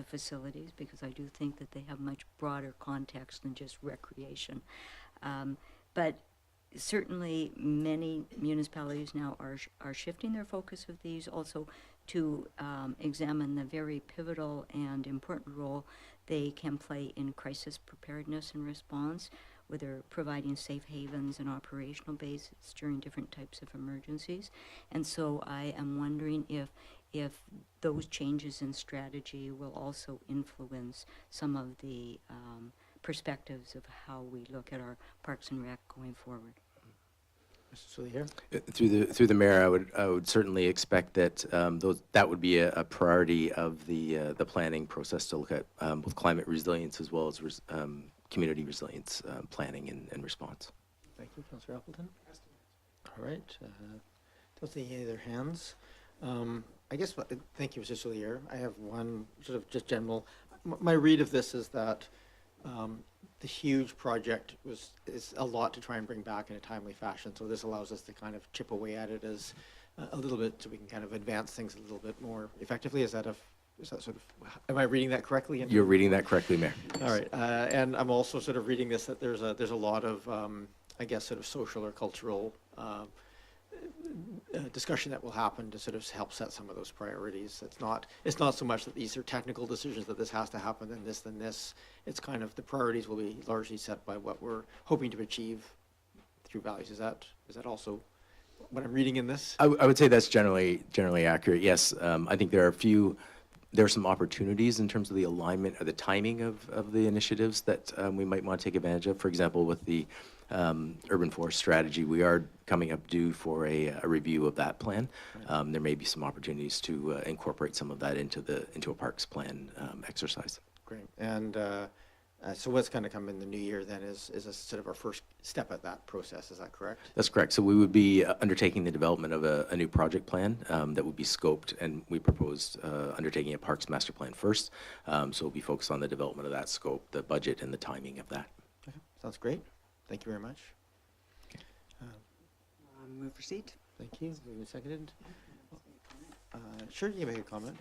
facilities, because I do think that they have much broader context than just recreation, but certainly many municipalities now are shifting their focus of these also to examine the very pivotal and important role they can play in crisis preparedness and response, whether providing safe havens and operational bases during different types of emergencies. And so I am wondering if those changes in strategy will also influence some of the perspectives of how we look at our Parks and Rec going forward. Mr. Soulier? Through the mayor, I would certainly expect that that would be a priority of the planning process to look at both climate resilience as well as community resilience planning and response. Thank you, Councillor Appleton. All right. Don't see any other hands. I guess, thank you, Mr. Soulier. I have one sort of just general, my read of this is that the huge project is a lot to try and bring back in a timely fashion. So this allows us to kind of chip away at it as a little bit, so we can kind of advance things a little bit more effectively. Is that sort of, am I reading that correctly? You're reading that correctly, Mayor. All right. And I'm also sort of reading this that there's a lot of, I guess, sort of social or cultural discussion that will happen to sort of help set some of those priorities. It's not so much that these are technical decisions that this has to happen, then this. It's kind of the priorities will be largely set by what we're hoping to achieve through values. Is that also what I'm reading in this? I would say that's generally accurate. Yes, I think there are some opportunities in terms of the alignment or the timing of the initiatives that we might want to take advantage of. For example, with the urban forest strategy, we are coming up due for a review of that plan. There may be some opportunities to incorporate some of that into a parks plan exercise. Great. And so what's going to come in the new year then is a sort of our first step at that process. Is that correct? That's correct. So we would be undertaking the development of a new project plan that would be scoped, and we proposed undertaking a parks master plan first. So we'll be focused on the development of that scope, the budget, and the timing of that. Okay. Sounds great. Thank you very much. Move proceed. Thank you. Moved and seconded. Sure, you can make a comment.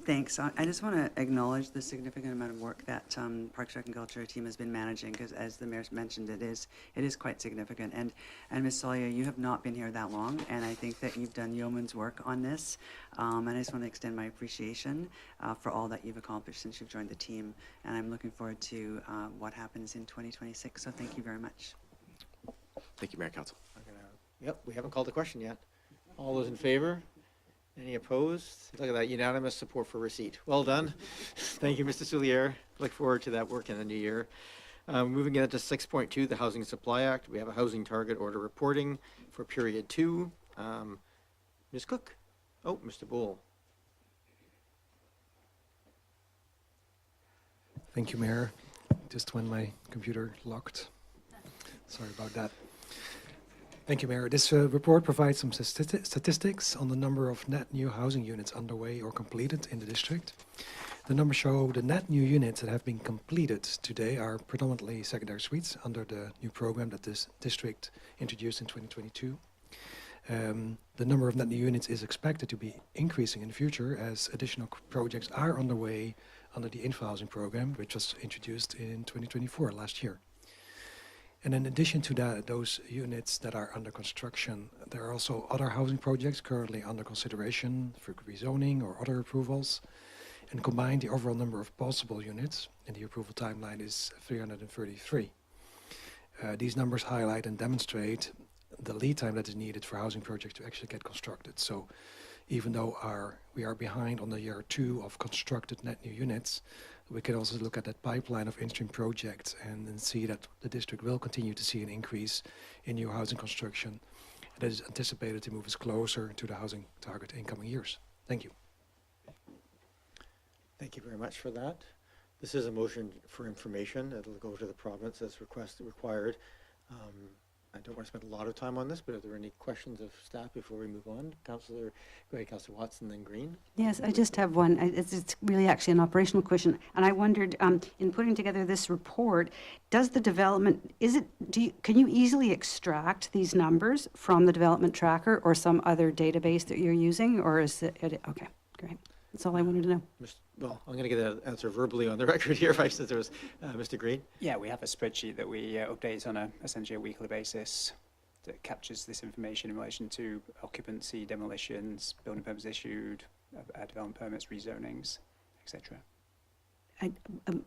Thanks. I just want to acknowledge the significant amount of work that Parks Rec and Culture team has been managing, because as the mayor mentioned, it is quite significant. And Ms. Soulier, you have not been here that long, and I think that you've done yeoman's work on this. And I just want to extend my appreciation for all that you've accomplished since you've joined the team. And I'm looking forward to what happens in 2026. So thank you very much. Thank you, Mayor and Council. Yep, we haven't called the question yet. All those in favor? Any opposed? Look at that, unanimous support for receipt. Well done. Thank you, Mr. Soulier. Look forward to that work in the new year. Moving on to 6.2, the Housing Supply Act. We have a housing target order reporting for period 2. Ms. Cook? Oh, Mr. Bull. Thank you, Mayor. Just when my computer locked. Sorry about that. Thank you, Mayor. This report provides some statistics on the number of net new housing units underway or completed in the district. The numbers show the net new units that have been completed today are predominantly secondary suites under the new program that this district introduced in 2022. The number of net new units is expected to be increasing in the future as additional projects are underway under the info housing program, which was introduced in 2024, last year. And in addition to that, those units that are under construction, there are also other housing projects currently under consideration for rezoning or other approvals. And combined, the overall number of possible units in the approval timeline is 333. These numbers highlight and demonstrate the lead time that is needed for housing projects to actually get constructed. So even though we are behind on the year 2 of constructed net new units, we can also look at that pipeline of in-stream projects and then see that the district will continue to see an increase in new housing construction that is anticipated to move us closer to the housing target in coming years. Thank you. Thank you very much for that. This is a motion for information. It'll go to the province as required. I don't want to spend a lot of time on this, but are there any questions of staff before we move on? Go ahead, Councillor Watson, then Green. Yes, I just have one. It's really actually an operational question. And I wondered, in putting together this report, does the development, can you easily extract these numbers from the development tracker or some other database that you're using? Or is it, okay, great. That's all I wanted to know. Well, I'm going to get an answer verbally on the record here if I said there was Mr. Green. Yeah, we have a spreadsheet that we update on essentially a weekly basis that captures this information in relation to occupancy, demolitions, building permits issued, development permits, rezonings, etc.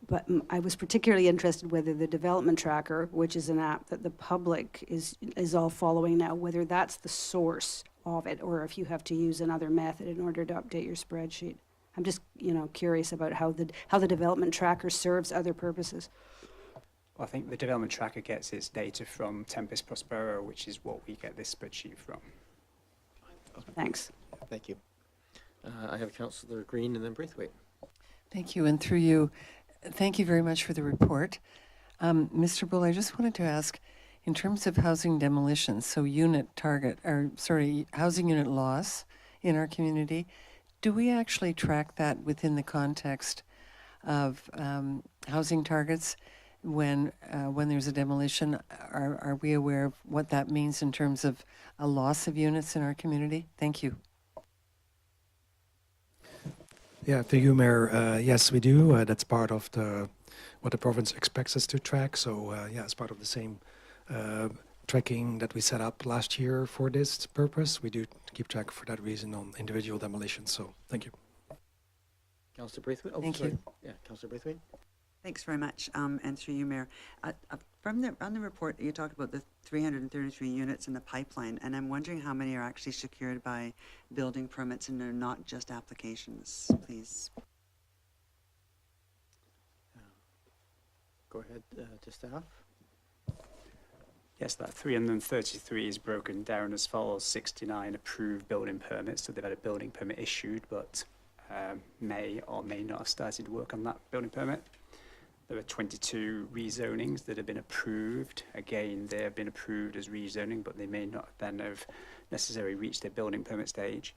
But I was particularly interested whether the development tracker, which is an app that the public is all following now, whether that's the source of it, or if you have to use another method in order to update your spreadsheet. I'm just, curious about how the development tracker serves other purposes. Well, I think the development tracker gets its data from Tempest Prospero, which is what we get this spreadsheet from. Thanks. Thank you. I have Councillor Green and then Braithwaite. Thank you, and through you, thank you very much for the report. Mr. Bull, I just wanted to ask, in terms of housing demolitions, so housing unit loss in our community, do we actually track that within the context of housing targets when there's a demolition? Are we aware of what that means in terms of a loss of units in our community? Thank you. Yeah, thank you, Mayor. Yes, we do. That's part of what the province expects us to track. So yeah, it's part of the same tracking that we set up last year for this purpose. We do keep track for that reason on individual demolitions. So thank you. Councillor Braithwaite. Thank you. Yeah, Councillor Braithwaite. Thanks very much, and through you, Mayor. On the report, you talked about the 333 units in the pipeline, and I'm wondering how many are actually secured by building permits and they're not just applications, please. Go ahead to staff. Yes, that 333 is broken down as follows: 69 approved building permits, so they've had a building permit issued, but may or may not have started work on that building permit. There are 22 rezonings that have been approved. Again, they have been approved as rezoning, but they may not then have necessarily reached their building permit stage.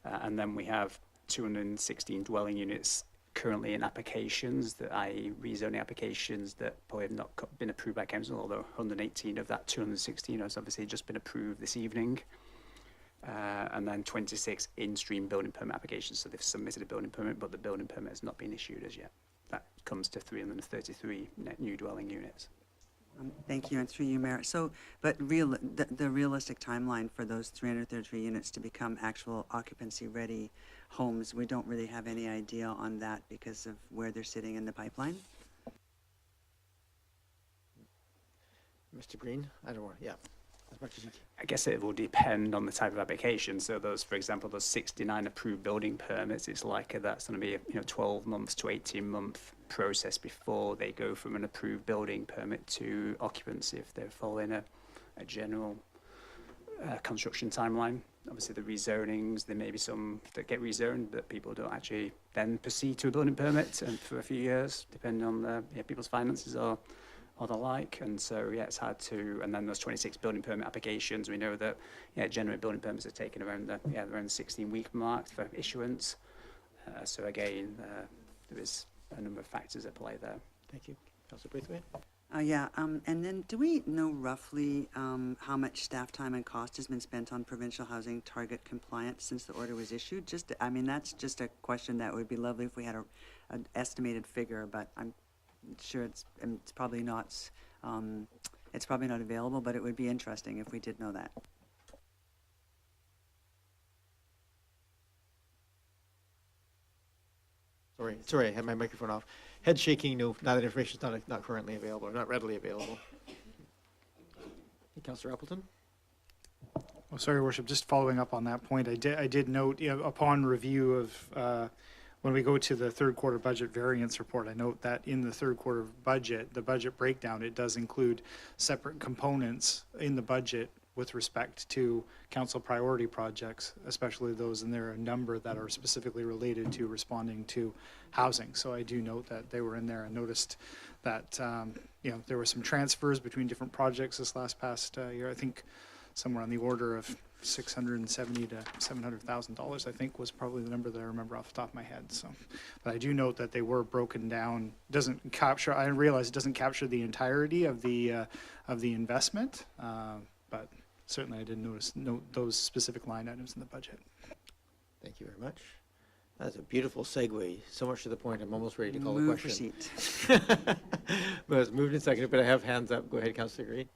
And then we have 216 dwelling units currently in applications, i.e. rezoning applications that probably have not been approved by council, although 118 of that 216 has obviously just been approved this evening. And then 26 in-stream building permit applications, so they've submitted a building permit, but the building permit has not been issued as yet. That comes to 333 net new dwelling units. Thank you, and through you, Mayor. So, but the realistic timeline for those 333 units to become actual occupancy-ready homes, we don't really have any idea on that because of where they're sitting in the pipeline? Mr. Green, I don't want, yeah, as much as you can. I guess it will depend on the type of application. So those, for example, those 69 approved building permits, it's likely that's going to be a 12 months to 18-month process before they go from an approved building permit to occupancy if they're following a general construction timeline. Obviously, the rezonings, there may be some that get rezoned that people don't actually then proceed to a building permit and for a few years, depending on people's finances or the like. And so, yeah, it's hard to, and then those 26 building permit applications, we know that, generally building permits are taken around the 16-week mark for issuance. So again, there is a number of factors at play there. Thank you. Councillor Braithwaite. And then do we know roughly how much staff time and cost has been spent on provincial housing target compliance since the order was issued? That's just a question that would be lovely if we had an estimated figure, but I'm sure it's probably not available, but it would be interesting if we did know that. Sorry, I had my microphone off. Head shaking, no, that information is not currently available, or not readily available. Councillor Appleton? Oh, sorry, Your Worship, just following up on that point, I did note, upon review of, when we go to the third quarter budget variance report, I note that in the third quarter budget, the budget breakdown, it does include separate components in the budget with respect to council priority projects, especially those, and there are a number that are specifically related to responding to housing. So I do note that they were in there. I noticed that, there were some transfers between different projects this past year. I think somewhere on the order of $670,000 to $700,000, I think, was probably the number that I remember off the top of my head. So, but I do note that they were broken down. Doesn't capture. I realize it doesn't capture the entirety of the investment, but certainly I did note those specific line items in the budget. Thank you very much. That's a beautiful segue. So much to the point, I'm almost ready to call Move a question. receipt. Well, it's moved and seconded, but I have hands up. Go ahead, Councillor Green.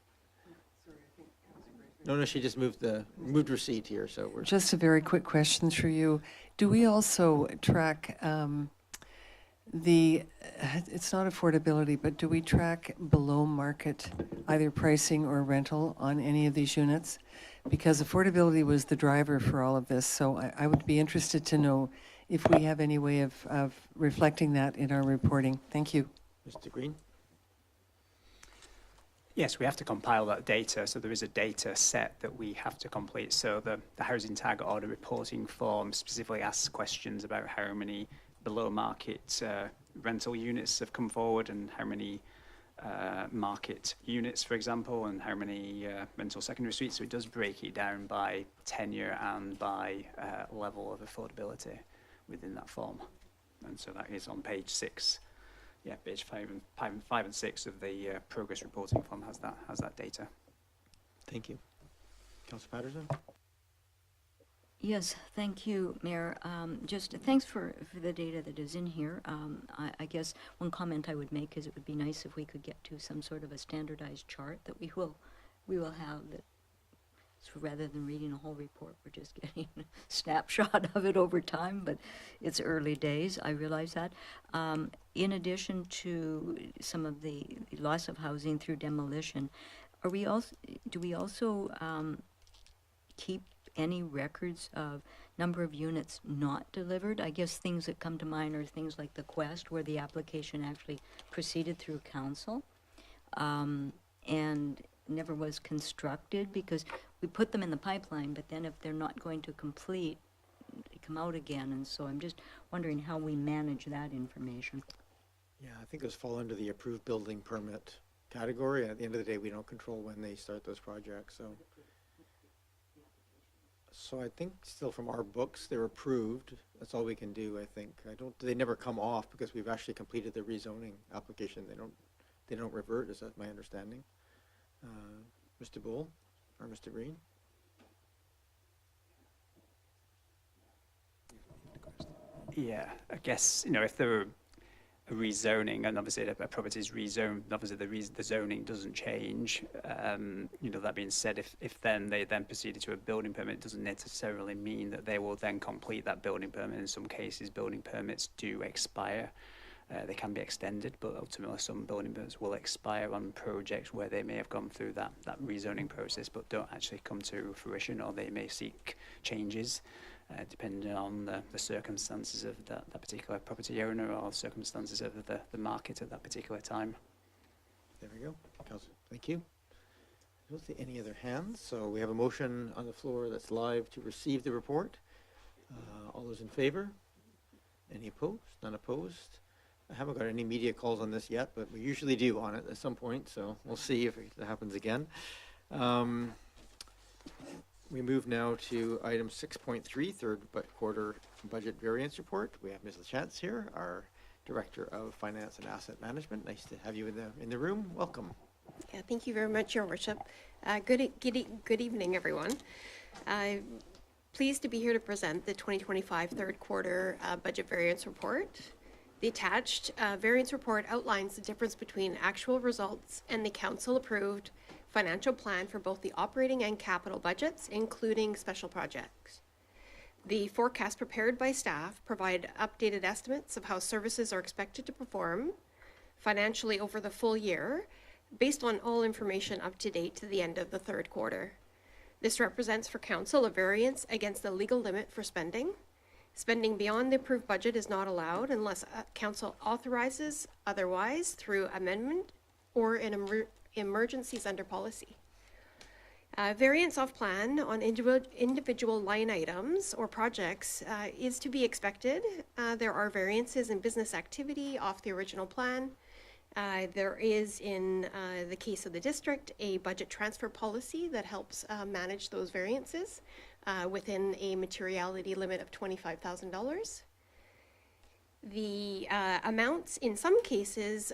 No, she just moved receipt here, so we're. Just a very quick question through you. Do we also track it's not affordability, but do we track below market either pricing or rental on any of these units? Because affordability was the driver for all of this, so I would be interested to know if we have any way of reflecting that in our reporting. Thank you. Mr. Green? Yes, we have to compile that data, so there is a data set that we have to complete. So the housing target order reporting form specifically asks questions about how many below market rental units have come forward and how many market units, for example, and how many rental secondary suites. So it does break it down by tenure and by level of affordability within that form. And so that is on page 6. Yeah, page 5 and 6 of the progress reporting form has that data. Thank you. Councillor Patterson? Yes, thank you, Mayor. Just thanks for the data that is in here. I guess one comment I would make is it would be nice if we could get to some sort of a standardized chart that we will have that. So rather than reading a whole report, we're just getting a snapshot of it over time, but it's early days, I realize that. In addition to some of the loss of housing through demolition, do we also keep any records of number of units not delivered? I guess things that come to mind are things like the Quest, where the application actually proceeded through council and never was constructed, because we put them in the pipeline, but then if they're not going to complete, they come out again. And so I'm just wondering how we manage that information. Yeah, I think those fall under the approved building permit category. At the end of the day, we don't control when they start those projects, so I think still from our books, they're approved. That's all we can do, I think. They never come off because we've actually completed the rezoning application. They don't revert, is that my understanding? Mr. Bull or Mr. Green? Yeah, I guess, if there were a rezoning and obviously a property is rezoned, obviously the zoning doesn't change. That being said, if they then proceeded to a building permit, it doesn't necessarily mean that they will then complete that building permit. In some cases, building permits do expire. They can be extended, but ultimately some building permits will expire on projects where they may have gone through that rezoning process but don't actually come to fruition, or they may seek changes depending on the circumstances of that particular property owner or circumstances of the market at that particular time. There we go. Councillor, thank you. I don't see any other hands, so we have a motion on the floor that's live to receive the report. All those in favor? Any opposed? None opposed? I haven't got any media calls on this yet, but we usually do on it at some point, so we'll see if that happens again. We move now to item 6.3, third quarter budget variance report. We have Ms. LaChance here, our Director of Finance and Asset Management. Nice to have you in the room. Welcome. Yeah, thank you very much, Your Worship. Good evening, everyone. I'm pleased to be here to present the 2025 third quarter budget variance report. The attached variance report outlines the difference between actual results and the council-approved financial plan for both the operating and capital budgets, including special projects. The forecast prepared by staff provide updated estimates of how services are expected to perform financially over the full year, based on all information up to date to the end of the third quarter. This represents for council a variance against the legal limit for spending. Spending beyond the approved budget is not allowed unless council authorizes otherwise through amendment or in emergencies under policy. Variance of plan on individual line items or projects is to be expected. There are variances in business activity off the original plan. There is, in the case of the district, a budget transfer policy that helps manage those variances within a materiality limit of $25,000. The amounts, in some cases,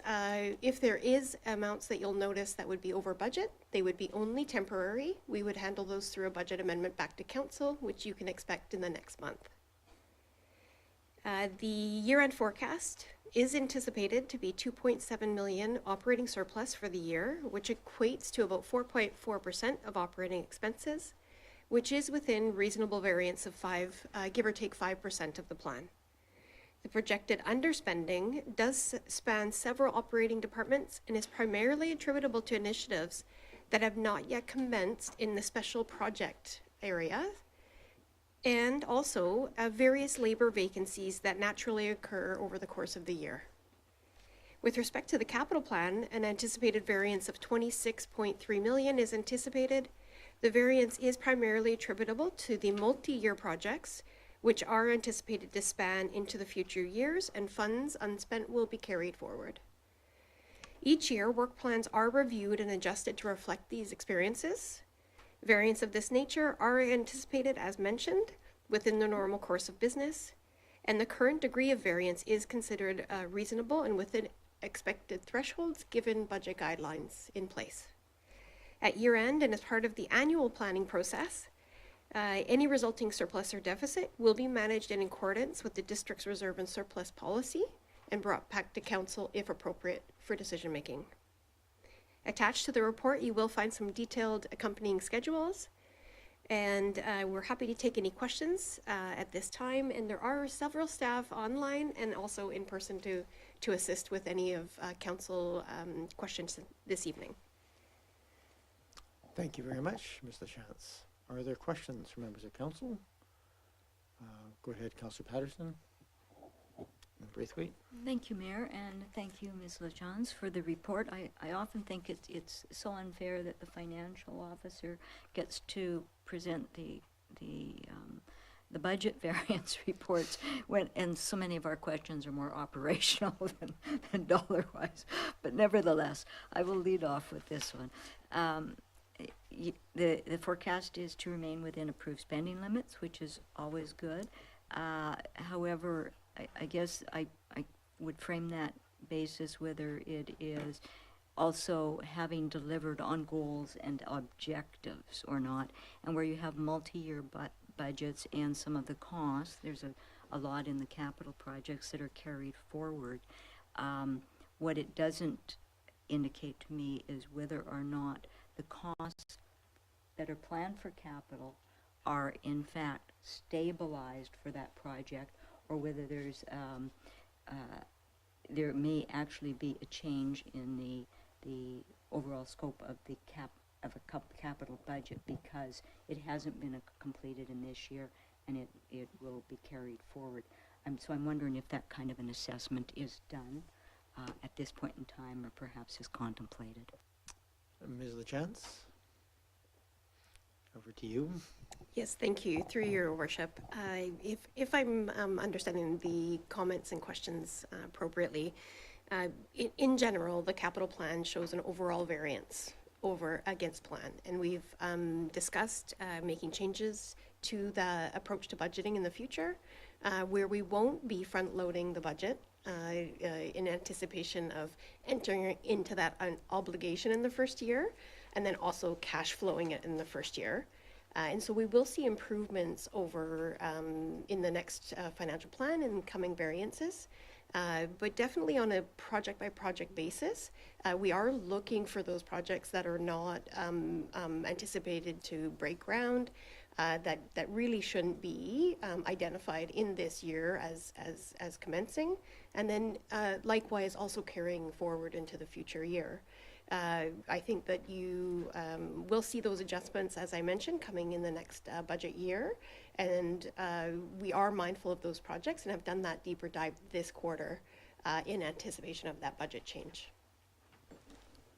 if there is amounts that you'll notice that would be over budget, they would be only temporary. We would handle those through a budget amendment back to council, which you can expect in the next month. The year-end forecast is anticipated to be 2.7 million operating surplus for the year, which equates to about 4.4% of operating expenses, which is within reasonable variance of give or take 5% of the plan. The projected underspending does span several operating departments and is primarily attributable to initiatives that have not yet commenced in the special project area, and also various labor vacancies that naturally occur over the course of the year. With respect to the capital plan, an anticipated variance of 26.3 million is anticipated. The variance is primarily attributable to the multi-year projects, which are anticipated to span into the future years, and funds unspent will be carried forward. Each year, work plans are reviewed and adjusted to reflect these experiences. Variants of this nature are anticipated, as mentioned, within the normal course of business, and the current degree of variance is considered reasonable and within expected thresholds given budget guidelines in place. At year end, and as part of the annual planning process, any resulting surplus or deficit will be managed in accordance with the district's reserve and surplus policy and brought back to council if appropriate for decision making. Attached to the report, you will find some detailed accompanying schedules, and we're happy to take any questions at this time. And there are several staff online and also in person to assist with any of council questions this evening. Thank you very much, Ms. LaChance. Are there questions from members of council? Go ahead, Councillor Patterson. And Braithwaite. Thank you, Mayor, and thank you, Ms. LaChance, for the report. I often think it's so unfair that the financial officer gets to present the budget variance reports and so many of our questions are more operational than dollar-wise. But nevertheless, I will lead off with this one. The forecast is to remain within approved spending limits, which is always good. However, I guess I would frame that basis whether it is also having delivered on goals and objectives or not, and where you have multi-year budgets and some of the costs, there's a lot in the capital projects that are carried forward. What it doesn't indicate to me is whether or not the costs that are planned for capital are in fact stabilized for that project, or whether there's there may actually be a change in the overall scope of the capital budget because it hasn't been completed in this year and it will be carried forward. So I'm wondering if that kind of an assessment is done at this point in time, or perhaps is contemplated. Ms. LaChance, over to you. Yes, thank you. Through your worship, if I'm understanding the comments and questions appropriately, in general, the capital plan shows an overall variance over against plan, and we've discussed making changes to the approach to budgeting in the future, where we won't be front-loading the budget in anticipation of entering into that obligation in the first year, and then also cash flowing it in the first year. And so we will see improvements over in the next financial plan and coming variances, but definitely on a project-by-project basis. We are looking for those projects that are not anticipated to break ground, that really shouldn't be identified in this year as commencing, and then likewise also carrying forward into the future year. I think that you will see those adjustments, as I mentioned, coming in the next budget year, and we are mindful of those projects and have done that deeper dive this quarter in anticipation of that budget change.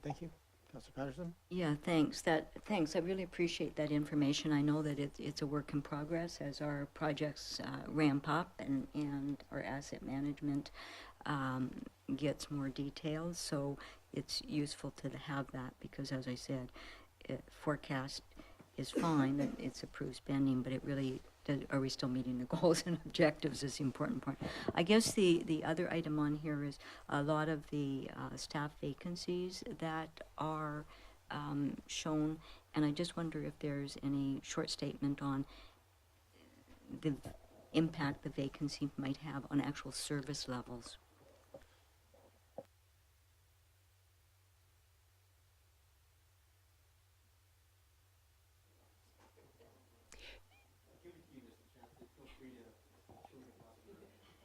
Thank you. Councillor Patterson? Yeah, thanks. I really appreciate that information. I know that it's a work in progress as our projects ramp up and our asset management gets more details. So it's useful to have that because, as I said, forecast is fine, that it's approved spending, but it really, are we still meeting the goals and objectives is the important part. I guess the other item on here is a lot of the staff vacancies that are shown, and I just wonder if there's any short statement on the impact the vacancy might have on actual service levels.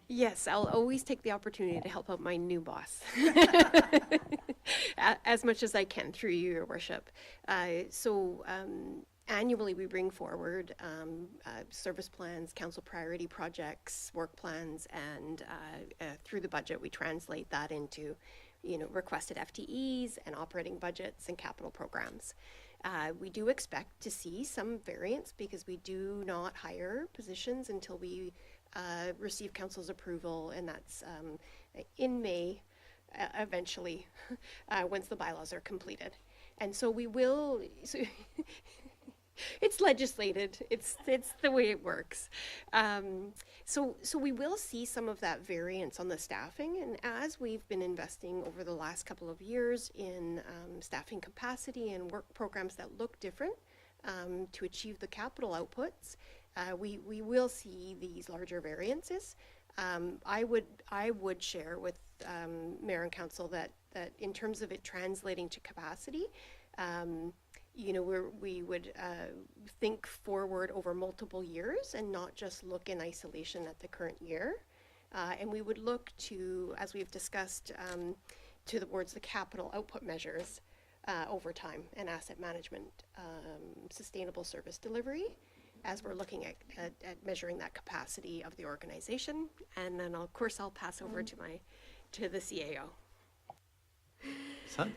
Yes, I'll always take the opportunity to help out my new boss as much as I can through you, Your Worship. Annually, we bring forward service plans, council priority projects, work plans, and through the budget, we translate that into, requested FTEs and operating budgets and capital programs. We do expect to see some variance because we do not hire positions until we receive council's approval, and that's in May, eventually, once the bylaws are completed. And so we will, it's legislated, it's the way it works. So we will see some of that variance on the staffing, and as we've been investing over the last couple of years in staffing capacity and work programs that look different to achieve the capital outputs, we will see these larger variances. I would share with Mayor and Council that in terms of it translating to capacity, we would think forward over multiple years and not just look in isolation at the current year. And we would look to, as we've discussed, towards the capital output measures over time and asset management, sustainable service delivery, as we're looking at measuring that capacity of the organization. And then of course I'll pass over to the CAO. Hunt?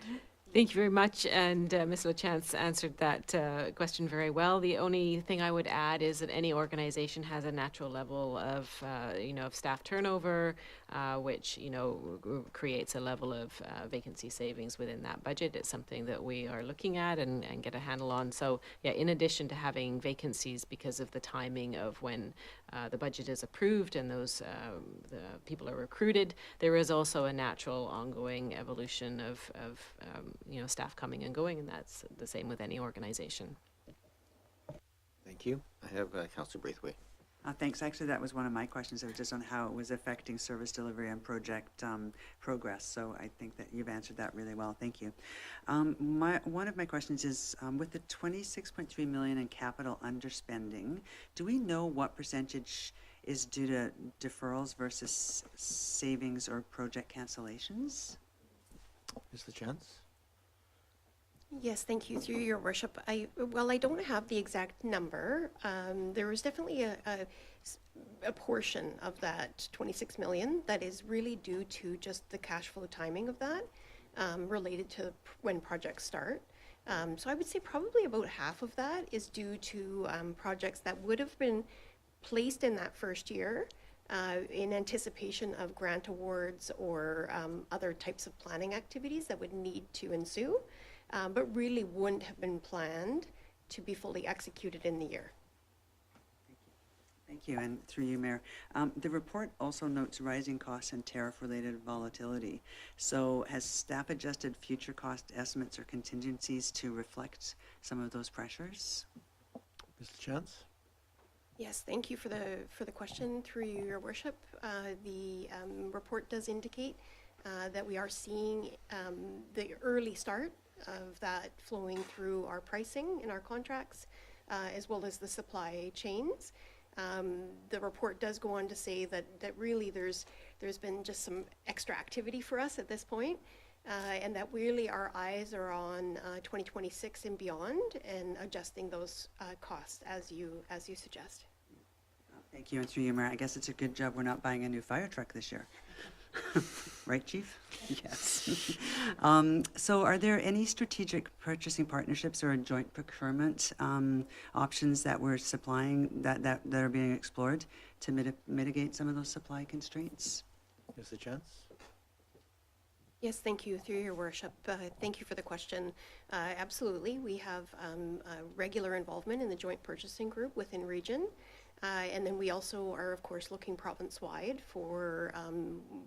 Thank you very much, and Ms. LaChance answered that question very well. The only thing I would add is that any organization has a natural level of, of staff turnover, which, creates a level of vacancy savings within that budget. It's something that we are looking at and get a handle on. So, yeah, in addition to having vacancies because of the timing of when the budget is approved and those the people are recruited, there is also a natural ongoing evolution of staff coming and going, and that's the same with any organization. Thank you. I have Councillor Braithwaite. Thanks. Actually, that was one of my questions. It was just on how it was affecting service delivery and project progress. So I think that you've answered that really well. Thank you. One of my questions is, with the $26.3 million in capital underspending, do we know what percentage is due to deferrals versus savings or project cancellations? Ms. LaChance? Yes, thank you, through your worship. I don't have the exact number. There was definitely a portion of that 26 million that is really due to just the cash flow timing of that, related to when projects start. So I would say probably about half of that is due to projects that would have been placed in that first year in anticipation of grant awards or other types of planning activities that would need to ensue. But really wouldn't have been planned to be fully executed in the year. Thank you, and through you, Mayor. The report also notes rising costs and tariff-related volatility. So has staff adjusted future cost estimates or contingencies to reflect some of those pressures? Ms. LaChance? Yes, thank you for the question, through you, your worship. The report does indicate that we are seeing the early start of that flowing through our pricing in our contracts, as well as the supply chains. The report does go on to say that really there's been just some extra activity for us at this point, and that really our eyes are on 2026 and beyond, and adjusting those costs as you suggest. Thank you, and through you, Mayor. I guess it's a good job we're not buying a new fire truck this year. Right, Chief? Yes. So are there any strategic purchasing partnerships or joint procurement options that we're supplying, that are being explored to mitigate some of those supply constraints? Ms. Chance? Yes, thank you, through your worship. Thank you for the question. Absolutely, we have regular involvement in the joint purchasing group within region. And then we also are, of course, looking province-wide for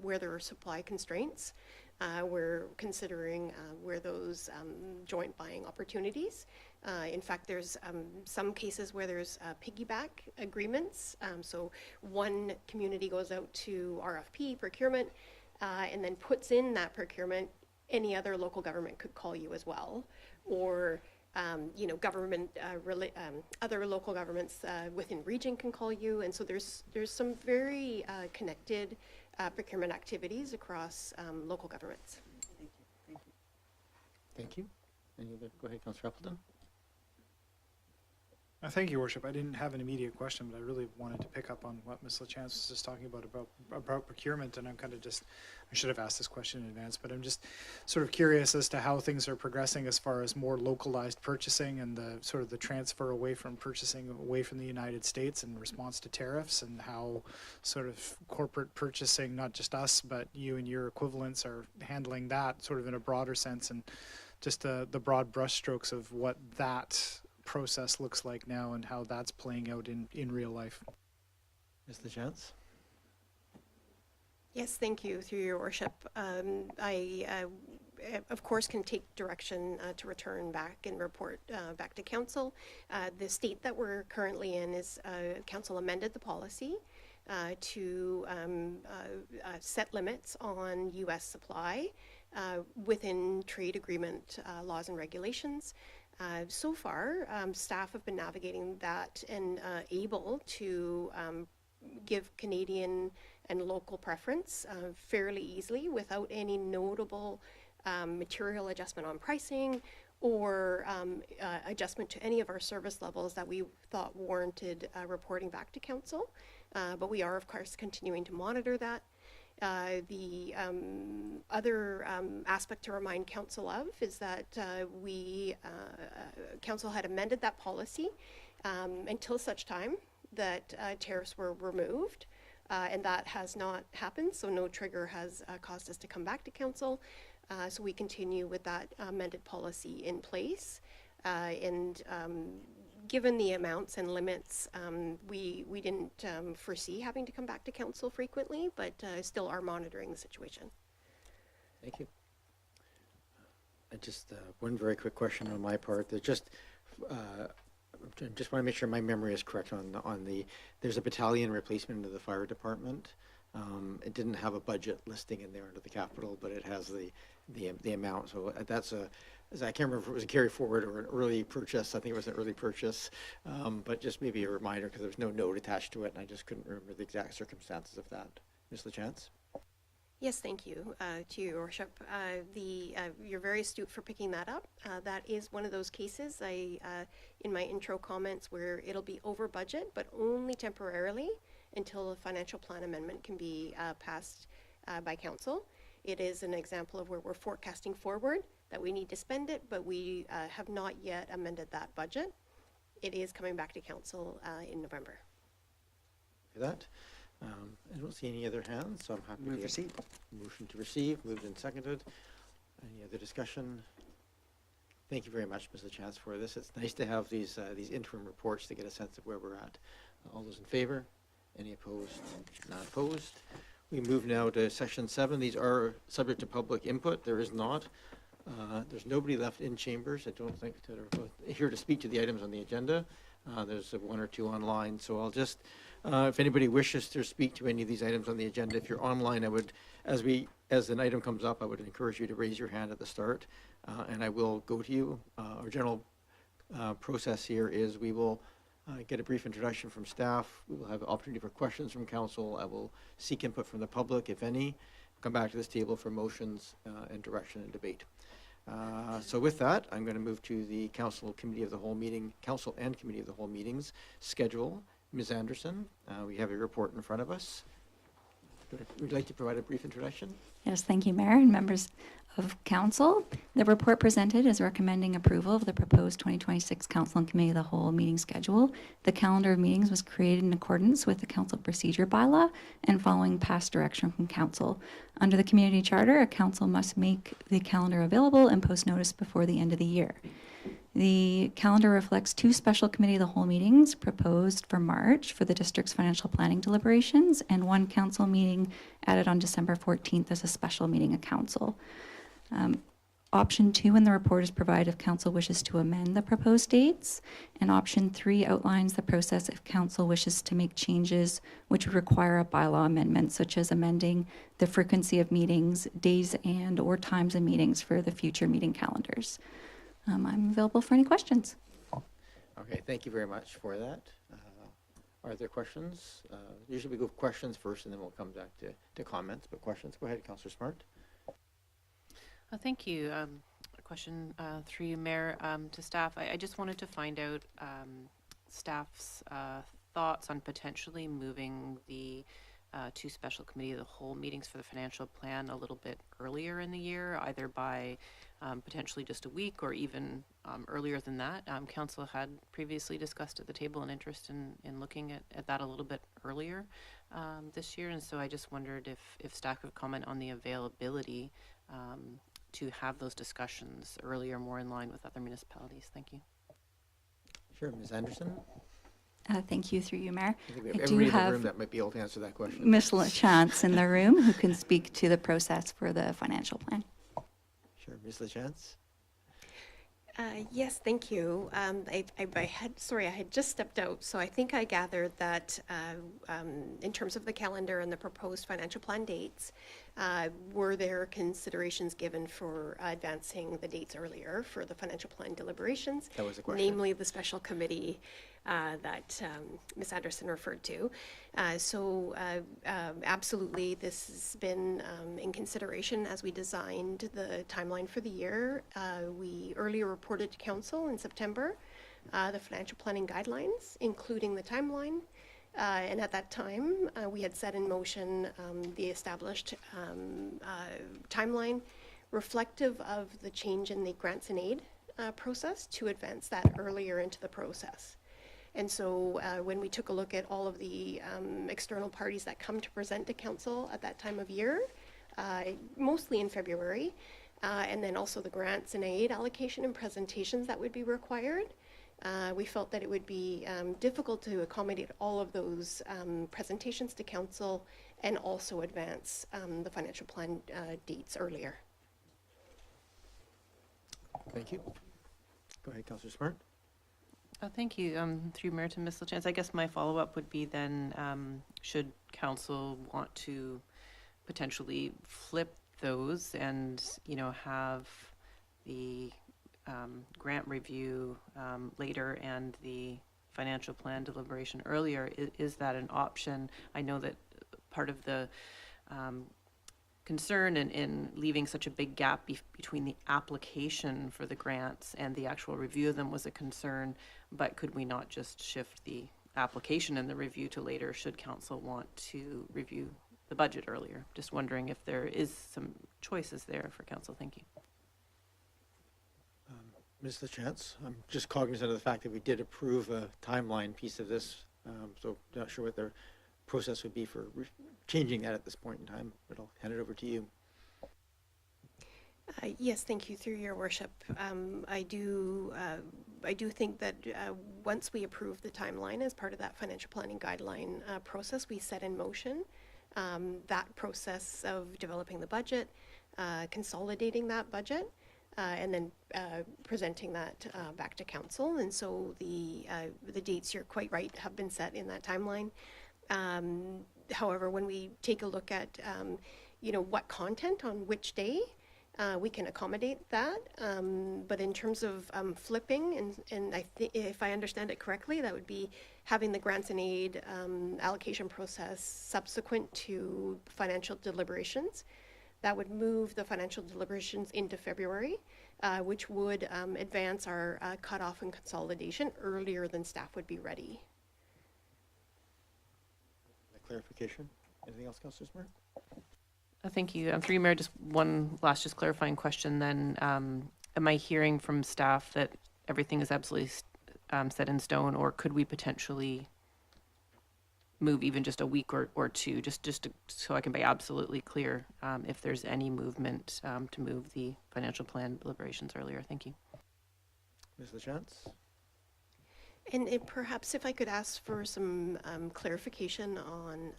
where there are supply constraints. We're considering where those joint buying opportunities. In fact, there's some cases where there's piggyback agreements. So one community goes out to RFP procurement, and then puts in that procurement. Any other local government could call you as well, or government, other local governments within region can call you, and so there's some very connected procurement activities across local governments. Thank you. Thank you. Any other? Go ahead, Councillor Appleton. Thank you, Worship. I didn't have an immediate question, but I really wanted to pick up on what Ms. LaChance was just talking about procurement, and I'm kind of just, I should have asked this question in advance, but I'm just sort of curious as to how things are progressing as far as more localized purchasing and the sort of the transfer away from purchasing away from the United States in response to tariffs, and how sort of corporate purchasing, not just us, but you and your equivalents are handling that sort of in a broader sense, and just the broad brushstrokes of what that process looks like now and how that's playing out in real life. Ms. LaChance? Yes, thank you, through your worship. I, of course, can take direction to return back and report back to council. The state that we're currently in is council amended the policy to set limits on U.S. supply within trade agreement laws and regulations. So far, staff have been navigating that and able to give Canadian and local preference fairly easily without any notable material adjustment on pricing or adjustment to any of our service levels that we thought warranted reporting back to council. But we are, of course, continuing to monitor that. The other aspect to remind council of is that council had amended that policy until such time that tariffs were removed, and that has not happened, so no trigger has caused us to come back to council. So we continue with that amended policy in place, and given the amounts and limits, we didn't foresee having to come back to council frequently, but still are monitoring the situation. Thank you. Just one very quick question on my part. There's just want to make sure my memory is correct on the. There's a battalion replacement into the fire department. It didn't have a budget listing in there under the capital, but it has the amount. So that's I can't remember if it was a carry forward or an early purchase. I think it was an early purchase, but just maybe a reminder because there was no note attached to it, and I just couldn't remember the exact circumstances of that. Ms. LaChance? Yes, thank you, to your worship. You're very astute for picking that up. That is one of those cases in my intro comments where it'll be over budget, but only temporarily until a financial plan amendment can be passed by council. It is an example of where we're forecasting forward that we need to spend it, but we have not yet amended that budget. It is coming back to council in November. For that. I don't see any other hands, so I'm happy Move to receipt. Motion to receive, moved and seconded. Any other discussion? Thank you very much, Ms. LaChance, for this. It's nice to have these interim reports to get a sense of where we're at. All those in favor? Any opposed? Not opposed. We move now to section 7. These are subject to public input. There is not. There's nobody left in chambers, I don't think, that are here to speak to the items on the agenda. There's one or two online, so I'll just, if anybody wishes to speak to any of these items on the agenda, if you're online, I would, as an item comes up, I would encourage you to raise your hand at the start, and I will go to you. Our general process here is we will get a brief introduction from staff. We will have an opportunity for questions from council. I will seek input from the public, if any. Come back to this table for motions and direction and debate. So with that, I'm going to move to the Council and Committee of the Whole meetings schedule. Ms. Anderson, we have a report in front of us. Would you like to provide a brief introduction? Yes, thank you, Mayor and members of Council. The report presented is recommending approval of the proposed 2026 Council and Committee of the Whole meeting schedule. The calendar of meetings was created in accordance with the Council Procedure Bylaw and following past direction from Council. Under the Community Charter, a council must make the calendar available and post notice before the end of the year. The calendar reflects 2 special committee of the whole meetings proposed for March for the district's financial planning deliberations and 1 council meeting added on December 14th as a special meeting of council. Option 2 in the report is provided if council wishes to amend the proposed dates, and option 3 outlines the process if council wishes to make changes which would require a bylaw amendment, such as amending the frequency of meetings, days and or times of meetings for the future meeting calendars. I'm available for any questions. Okay, thank you very much for that. Are there questions? Usually we go questions first and then we'll come back to comments, but questions. Go ahead, Councillor Smart. Thank you. A question through you, Mayor, to staff. I just wanted to find out staff's thoughts on potentially moving the 2 special committee of the whole meetings for the financial plan a little bit earlier in the year, either by potentially just a week or even earlier than that. Council had previously discussed at the table an interest in looking at that a little bit earlier this year, and so I just wondered if staff could comment on the availability to have those discussions earlier, more in line with other municipalities. Thank you. Sure, Ms. Anderson. Thank you, through you, Mayor. I think we I have do everybody in the have room that might be able to answer that question. Ms. LaChance in the room who can speak to the process for the financial plan. Sure, Ms. LaChance. Yes, thank you. I had just stepped out, so I think I gathered that in terms of the calendar and the proposed financial plan dates, were there considerations given for advancing the dates earlier for the financial plan deliberations? That was the question. Namely the special committee that Ms. Anderson referred to. Absolutely, this has been in consideration as we designed the timeline for the year. We earlier reported to Council in September the financial planning guidelines, including the timeline. And at that time, we had set in motion the established timeline reflective of the change in the grants and aid process to advance that earlier into the process. And so when we took a look at all of the external parties that come to present to Council at that time of year, mostly in February, and then also the grants and aid allocation and presentations that would be required, we felt that it would be difficult to accommodate all of those presentations to Council and also advance the financial plan dates earlier. Thank you. Go ahead, Councillor Smart. Thank you. Through Mayor to Ms. LaChance, I guess my follow-up would be then, should Council want to potentially flip those and, have the grant review later and the financial plan deliberation earlier, is that an option? I know that part of the concern in leaving such a big gap between the application for the grants and the actual review of them was a concern, but could we not just shift the application and the review to later should Council want to review the budget earlier? Just wondering if there is some choices there for Council. Thank you. Ms. LaChance, I'm just cognizant of the fact that we did approve a timeline piece of this, so not sure what the process would be for changing that at this point in time, but I'll hand it over to you. Yes, thank you, through your worship. I do think that once we approve the timeline as part of that financial planning guideline process, we set in motion that process of developing the budget, consolidating that budget, and then presenting that back to Council. And so the dates, you're quite right, have been set in that timeline. However, when we take a look at what content on which day, we can accommodate that. But in terms of flipping, and if I understand it correctly, that would be having the grants and aid allocation process subsequent to financial deliberations. That would move the financial deliberations into February, which would advance our cutoff and consolidation earlier than staff would be ready. Clarification. Anything else, Councillor Smart? Thank you. Through you, Mayor, just one last just clarifying question then. Am I hearing from staff that everything is absolutely set in stone, or could we potentially move even just a week or two, so I can be absolutely clear if there's any movement to move the financial plan deliberations earlier? Thank you. Ms. LaChance? And perhaps if I could ask for some clarification on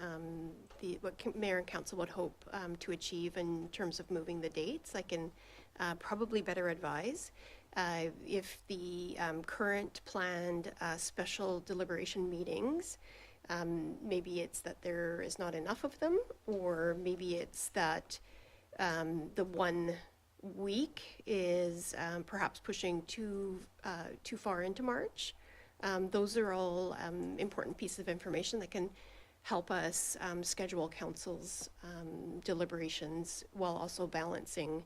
what Mayor and Council would hope to achieve in terms of moving the dates, I can probably better advise. If the current planned special deliberation meetings, maybe it's that there is not enough of them, or maybe it's that the 1 week is perhaps pushing too far into March. Those are all important pieces of information that can help us schedule council's deliberations while also balancing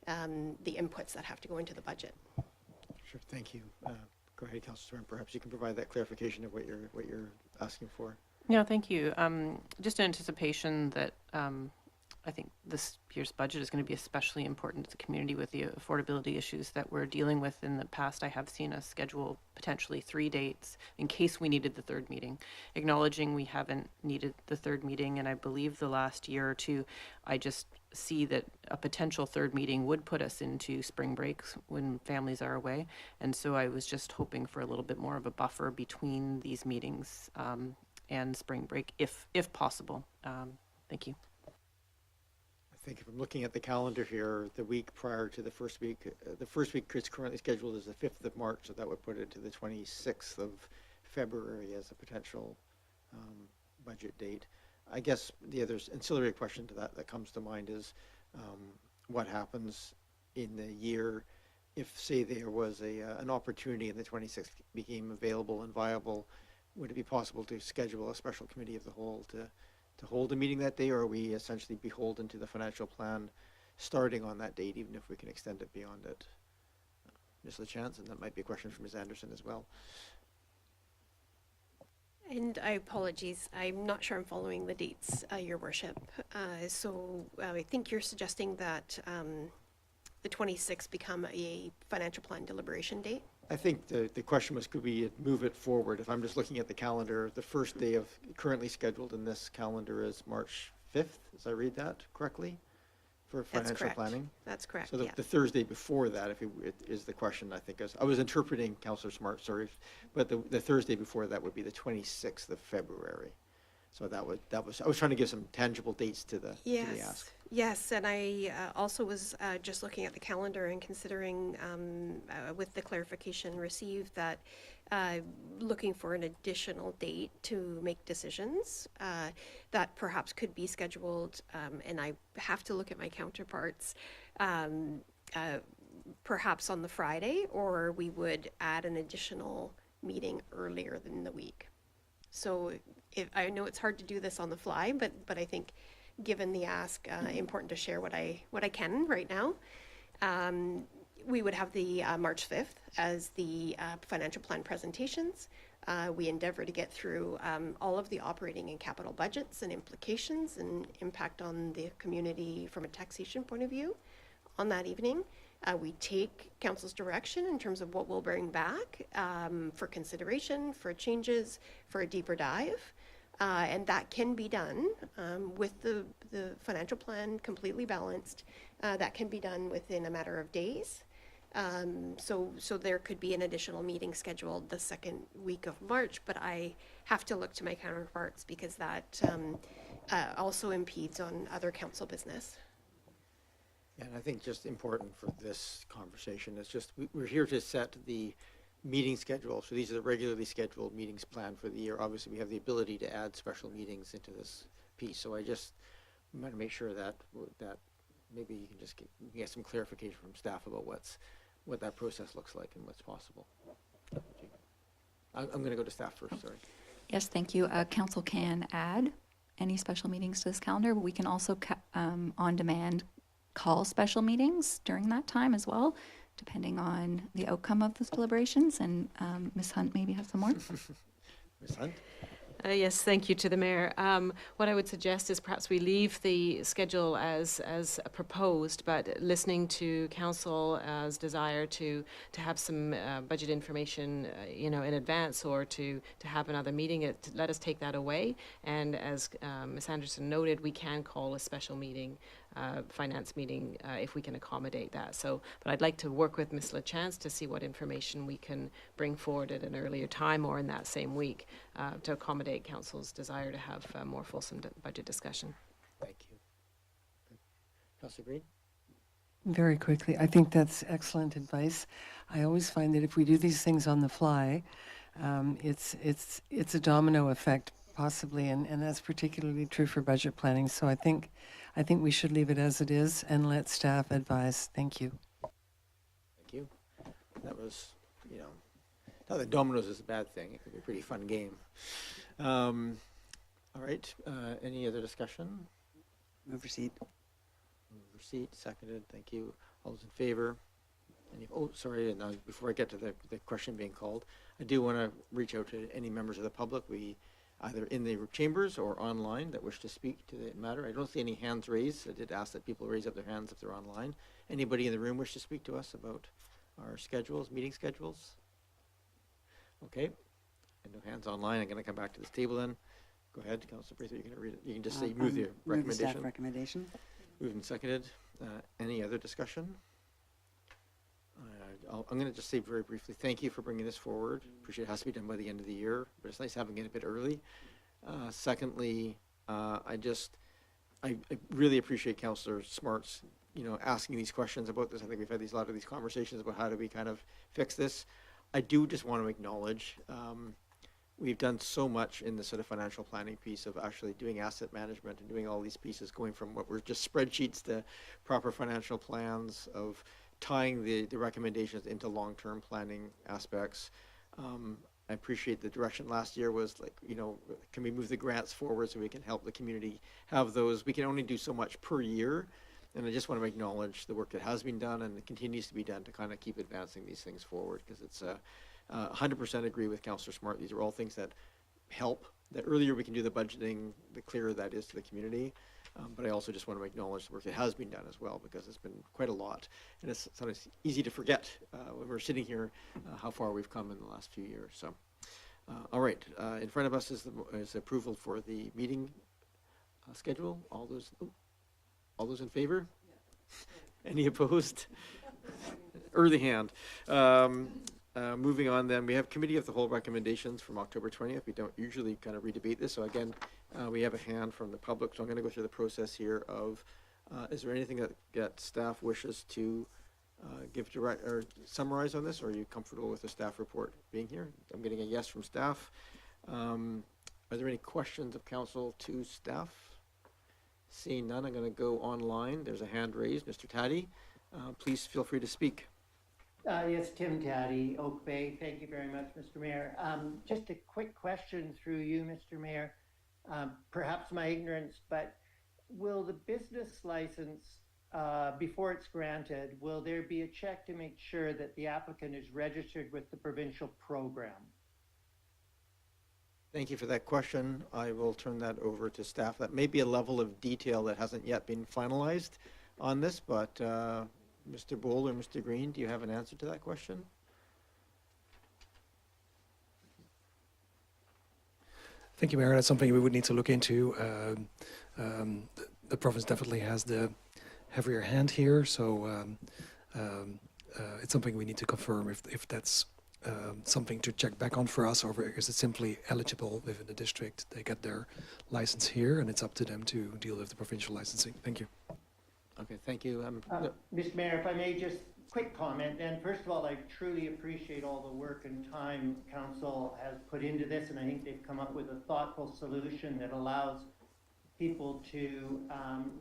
the inputs that have to go into the budget. Sure, thank you. Go ahead, Councilor Storm. Perhaps you can provide that clarification of what you're asking for. Yeah, thank you. Just in anticipation that I think this year's budget is going to be especially important to the community with the affordability issues that we're dealing with. In the past, I have seen us schedule potentially 3 dates in case we needed the 3rd meeting. Acknowledging we haven't needed the 3rd meeting, and I believe the last year or two, I just see that a potential 3rd meeting would put us into spring breaks when families are away. And so I was just hoping for a little bit more of a buffer between these meetings and spring break, if possible. Thank you. I think if I'm looking at the calendar here, the week prior to the first week is currently scheduled as the 5th of March, so that would put it to the 26th of February as a potential budget date. I guess the other ancillary question to that comes to mind is what happens in the year if, say, there was an opportunity and the 26th became available and viable. Would it be possible to schedule a special committee of the whole to hold a meeting that day, or are we essentially beholden to the financial plan starting on that date, even if we can extend it beyond it? Ms. LaChance, and that might be a question for Ms. Anderson as well. And I apologize, I'm not sure I'm following the dates, Your Worship. So I think you're suggesting that the 26th become a financial plan deliberation date? I think the question was, could we move it forward? If I'm just looking at the calendar, the first day of currently scheduled in this calendar is March 5th. Does I read that correctly? For financial planning? That's correct, So yeah. the Thursday before that, if it is the question, I think. I was interpreting Councillor Smart, sorry, but the Thursday before that would be the 26th of February. So that was I was trying to give some tangible dates to the ask. Yes, and I also was just looking at the calendar and considering with the clarification received that looking for an additional date to make decisions that perhaps could be scheduled, and I have to look at my counterparts, perhaps on the Friday, or we would add an additional meeting earlier in the week. So I know it's hard to do this on the fly, but I think given the ask, important to share what I can right now. We would have the March 5th as the financial plan presentations. We endeavor to get through all of the operating and capital budgets and implications and impact on the community from a taxation point of view on that evening. We take council's direction in terms of what we'll bring back for consideration, for changes, for a deeper dive. And that can be done with the financial plan completely balanced. That can be done within a matter of days. So there could be an additional meeting scheduled the 2nd week of March, but I have to look to my counterparts because that also impedes on other council business. And I think just important for this conversation is just we're here to set the meeting schedule. So these are the regularly scheduled meetings planned for the year. Obviously, we have the ability to add special meetings into this piece. So I just want to make sure that maybe you can just get some clarification from staff about what that process looks like and what's possible. I'm going to go to staff first, sorry. Yes, thank you. Council can add any special meetings to this calendar, but we can also on demand call special meetings during that time as well, depending on the outcome of those deliberations. And Ms. Hunt maybe have some more. Ms. Hunt? Yes, thank you to the mayor. What I would suggest is perhaps we leave the schedule as proposed, but listening to council's desire to have some budget information, in advance, or to have another meeting, let us take that away. And as Ms. Anderson noted, we can call a special meeting, finance meeting, if we can accommodate that. So, but I'd like to work with Ms. LaChance to see what information we can bring forward at an earlier time or in that same week to accommodate council's desire to have a more fulsome budget discussion. Thank you. Councillor Green? Very quickly, I think that's excellent advice. I always find that if we do these things on the fly, it's a domino effect possibly, and that's particularly true for budget planning. So I think we should leave it as it is and let staff advise. Thank you. Thank you. That was, not that dominoes is a bad thing. It could be a pretty fun game. All right. Any other discussion? Move receipt. Move receipt. Seconded. Thank you. All those in favor? Sorry. And before I get to the question being called, I do want to reach out to any members of the public. We either in the chambers or online that wish to speak to the matter. I don't see any hands raised. I did ask that people raise up their hands if they're online. Anybody in the room wish to speak to us about our schedules, meeting schedules? Okay. And no hands online. I'm going to come back to this table then. Go ahead, Councilor Braithwaite. You're going to read it. You can just say move the Move the staff recommendation. recommendation. Moved and seconded. Any other discussion? I'm going to just say very briefly, thank you for bringing this forward. Appreciate it has to be done by the end of the year, but it's nice having it a bit early. Secondly, I really appreciate Councillor Smart's, asking these questions about this. I think we've had a lot of these conversations about how do we kind of fix this. I do just want to acknowledge we've done so much in the sort of financial planning piece of actually doing asset management and doing all these pieces, going from what were just spreadsheets to proper financial plans, of tying the recommendations into long-term planning aspects. I appreciate the direction last year was like, can we move the grants forward so we can help the community have those? We can only do so much per year. And I just want to acknowledge the work that has been done and that continues to be done to kind of keep advancing these things forward, because it's 100% agree with Councillor Smart. These are all things that help. The earlier we can do the budgeting, the clearer that is to the community. But I also just want to acknowledge the work that has been done as well, because it's been quite a lot. And it's sometimes easy to forget when we're sitting here how far we've come in the last few years. So, all right, in front of us is approval for the meeting schedule. All those in favor? Any opposed? Early hand. Moving on then, we have Committee of the Whole recommendations from October 20th. We don't usually kind of redebate this. So again, we have a hand from the public. So I'm going to go through the process here of, is there anything that staff wishes to give direct or summarize on this? Or are you comfortable with the staff report being here? I'm getting a yes from staff. Are there any questions of council to staff? Seeing none, I'm going to go online. There's a hand raised. Mr. Taddy, please feel free to speak. Yes, Tim Taddy, Oak Bay. Thank you very much, Mr. Mayor. Just a quick question through you, Mr. Mayor. Perhaps my ignorance, but will the business license, before it's granted, will there be a check to make sure that the applicant is registered with the provincial program? Thank you for that question. I will turn that over to staff. That may be a level of detail that hasn't yet been finalized on this, but Mr. Bull or Mr. Green, do you have an answer to that question? Thank you, Mayor. That's something we would need to look into. The province definitely has the heavier hand here, so it's something we need to confirm if that's something to check back on for us, or is it simply eligible within the district? They get their license here, and it's up to them to deal with the provincial licensing. Thank you. Okay, thank you. Mr. Mayor, if I may just quick comment, and first of all, I truly appreciate all the work and time council has put into this, and I think they've come up with a thoughtful solution that allows people to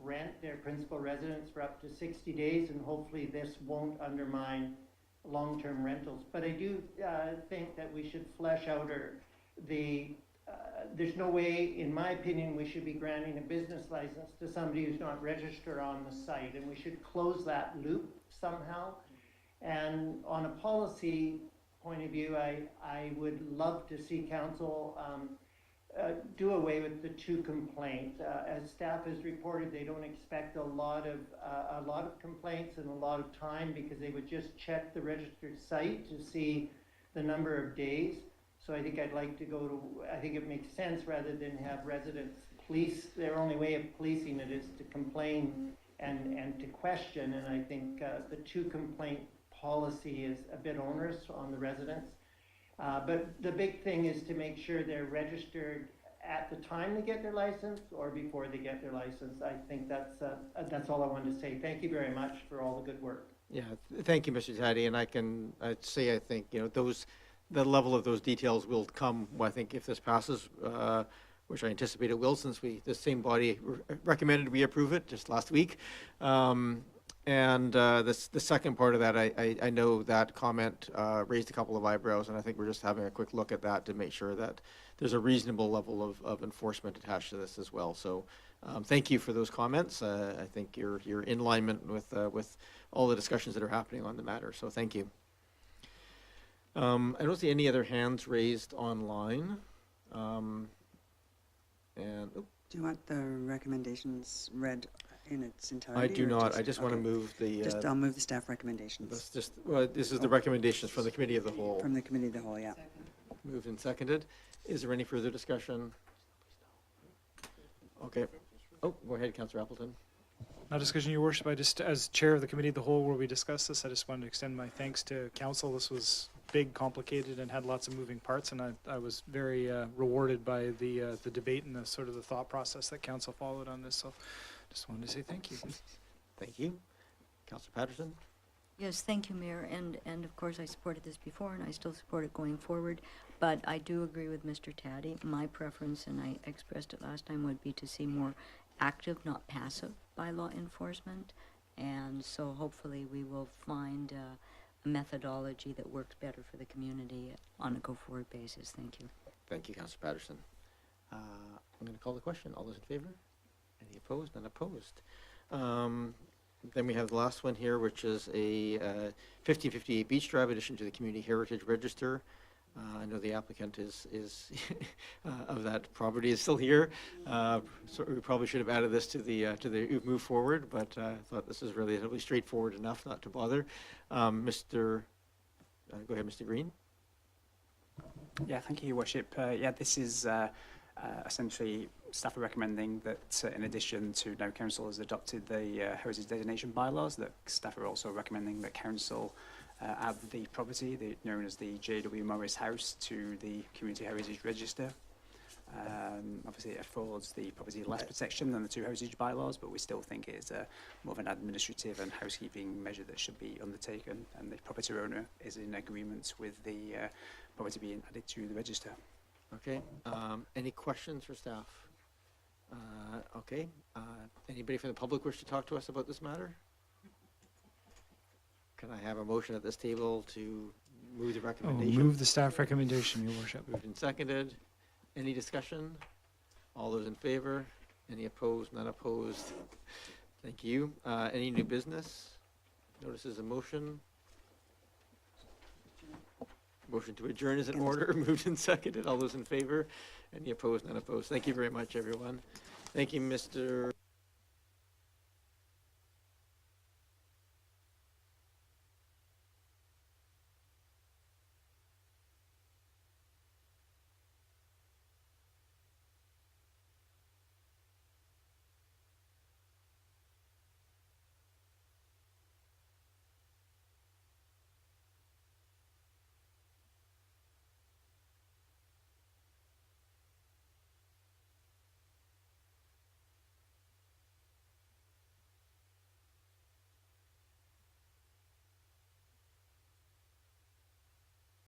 rent their principal residence for up to 60 days, and hopefully this won't undermine long-term rentals. But I do think that we should flesh out there's no way, in my opinion, we should be granting a business license to somebody who's not registered on the site, and we should close that loop somehow. And on a policy point of view, I would love to see council do away with the 2 complaints. As staff has reported, they don't expect a lot of complaints and a lot of time because they would just check the registered site to see the number of days. So I think I'd like to I think it makes sense rather than have residents police, their only way of policing it is to complain and to question. And I think the 2 complaint policy is a bit onerous on the residents. But the big thing is to make sure they're registered at the time they get their license or before they get their license. I think that's all I wanted to say. Thank you very much for all the good work. Yeah, thank you, Mr. Taddy, and I'd say, I think, the level of those details will come, I think, if this passes, which I anticipate it will, since the same body recommended we approve it just last week. And the second part of that, I know that comment raised a couple of eyebrows, and I think we're just having a quick look at that to make sure that there's a reasonable level of enforcement attached to this as well. So thank you for those comments. I think you're in alignment with all the discussions that are happening on the matter, so thank you. I don't see any other hands raised online. Do you want the recommendations read in its I entirety? do or not. I just want to okay. move the. I'll move the staff recommendations. This is the recommendations from the Committee of the Whole. From the Committee of the Whole, yeah. Moved and seconded. Is there any further discussion? Okay. Oh, go ahead, Councillor Appleton. No discussion, Your Worship. I just, as Chair of the Committee of the Whole where we discussed this, I just wanted to extend my thanks to Council. This was big, complicated, and had lots of moving parts, and I was very rewarded by the debate and the sort of the thought process that Council followed on this. So just wanted to say thank you. Thank you. Councillor Patterson? Yes, thank you, Mayor, and of course I supported this before and I still support it going forward, but I do agree with Mr. Taddy. My preference, and I expressed it last time, would be to see more active, not passive, bylaw enforcement, and so hopefully we will find a methodology that works better for the community on a go-forward basis. Thank you. Thank you, Councillor Patterson. I'm going to call the question. All those in favor? Any opposed? None opposed. Then we have the last one here, which is a 1558 Beach Drive addition to the Community Heritage Register. I know the applicant is of that property is still here, so we probably should have added this to the move forward, but I thought this is relatively straightforward enough not to bother. Go ahead, Mr. Green. Yeah, thank you, Your Worship. Yeah, this is essentially staff are recommending that in addition to now Council has adopted the heritage designation bylaws, that staff are also recommending that Council add the property known as the J.W. Morris House to the Community Heritage Register. Obviously it affords the property less protection than the 2 heritage bylaws, but we still think it is more of an administrative and housekeeping measure that should be undertaken, and the property owner is in agreement with the property being added to the register. Okay. Any questions for staff? Okay. Anybody from the public wish to talk to us about this matter? Can I have a motion at this table to move the recommendation? Move the staff recommendation, Your Worship. Moved and seconded. Any discussion? All those in favor? Any opposed? None opposed? Thank you. Any new business? Notices of motion. Motion to adjourn is in order. Moved and seconded. All those in favor? Any opposed? None opposed. Thank you very much, everyone. Thank you, Mr.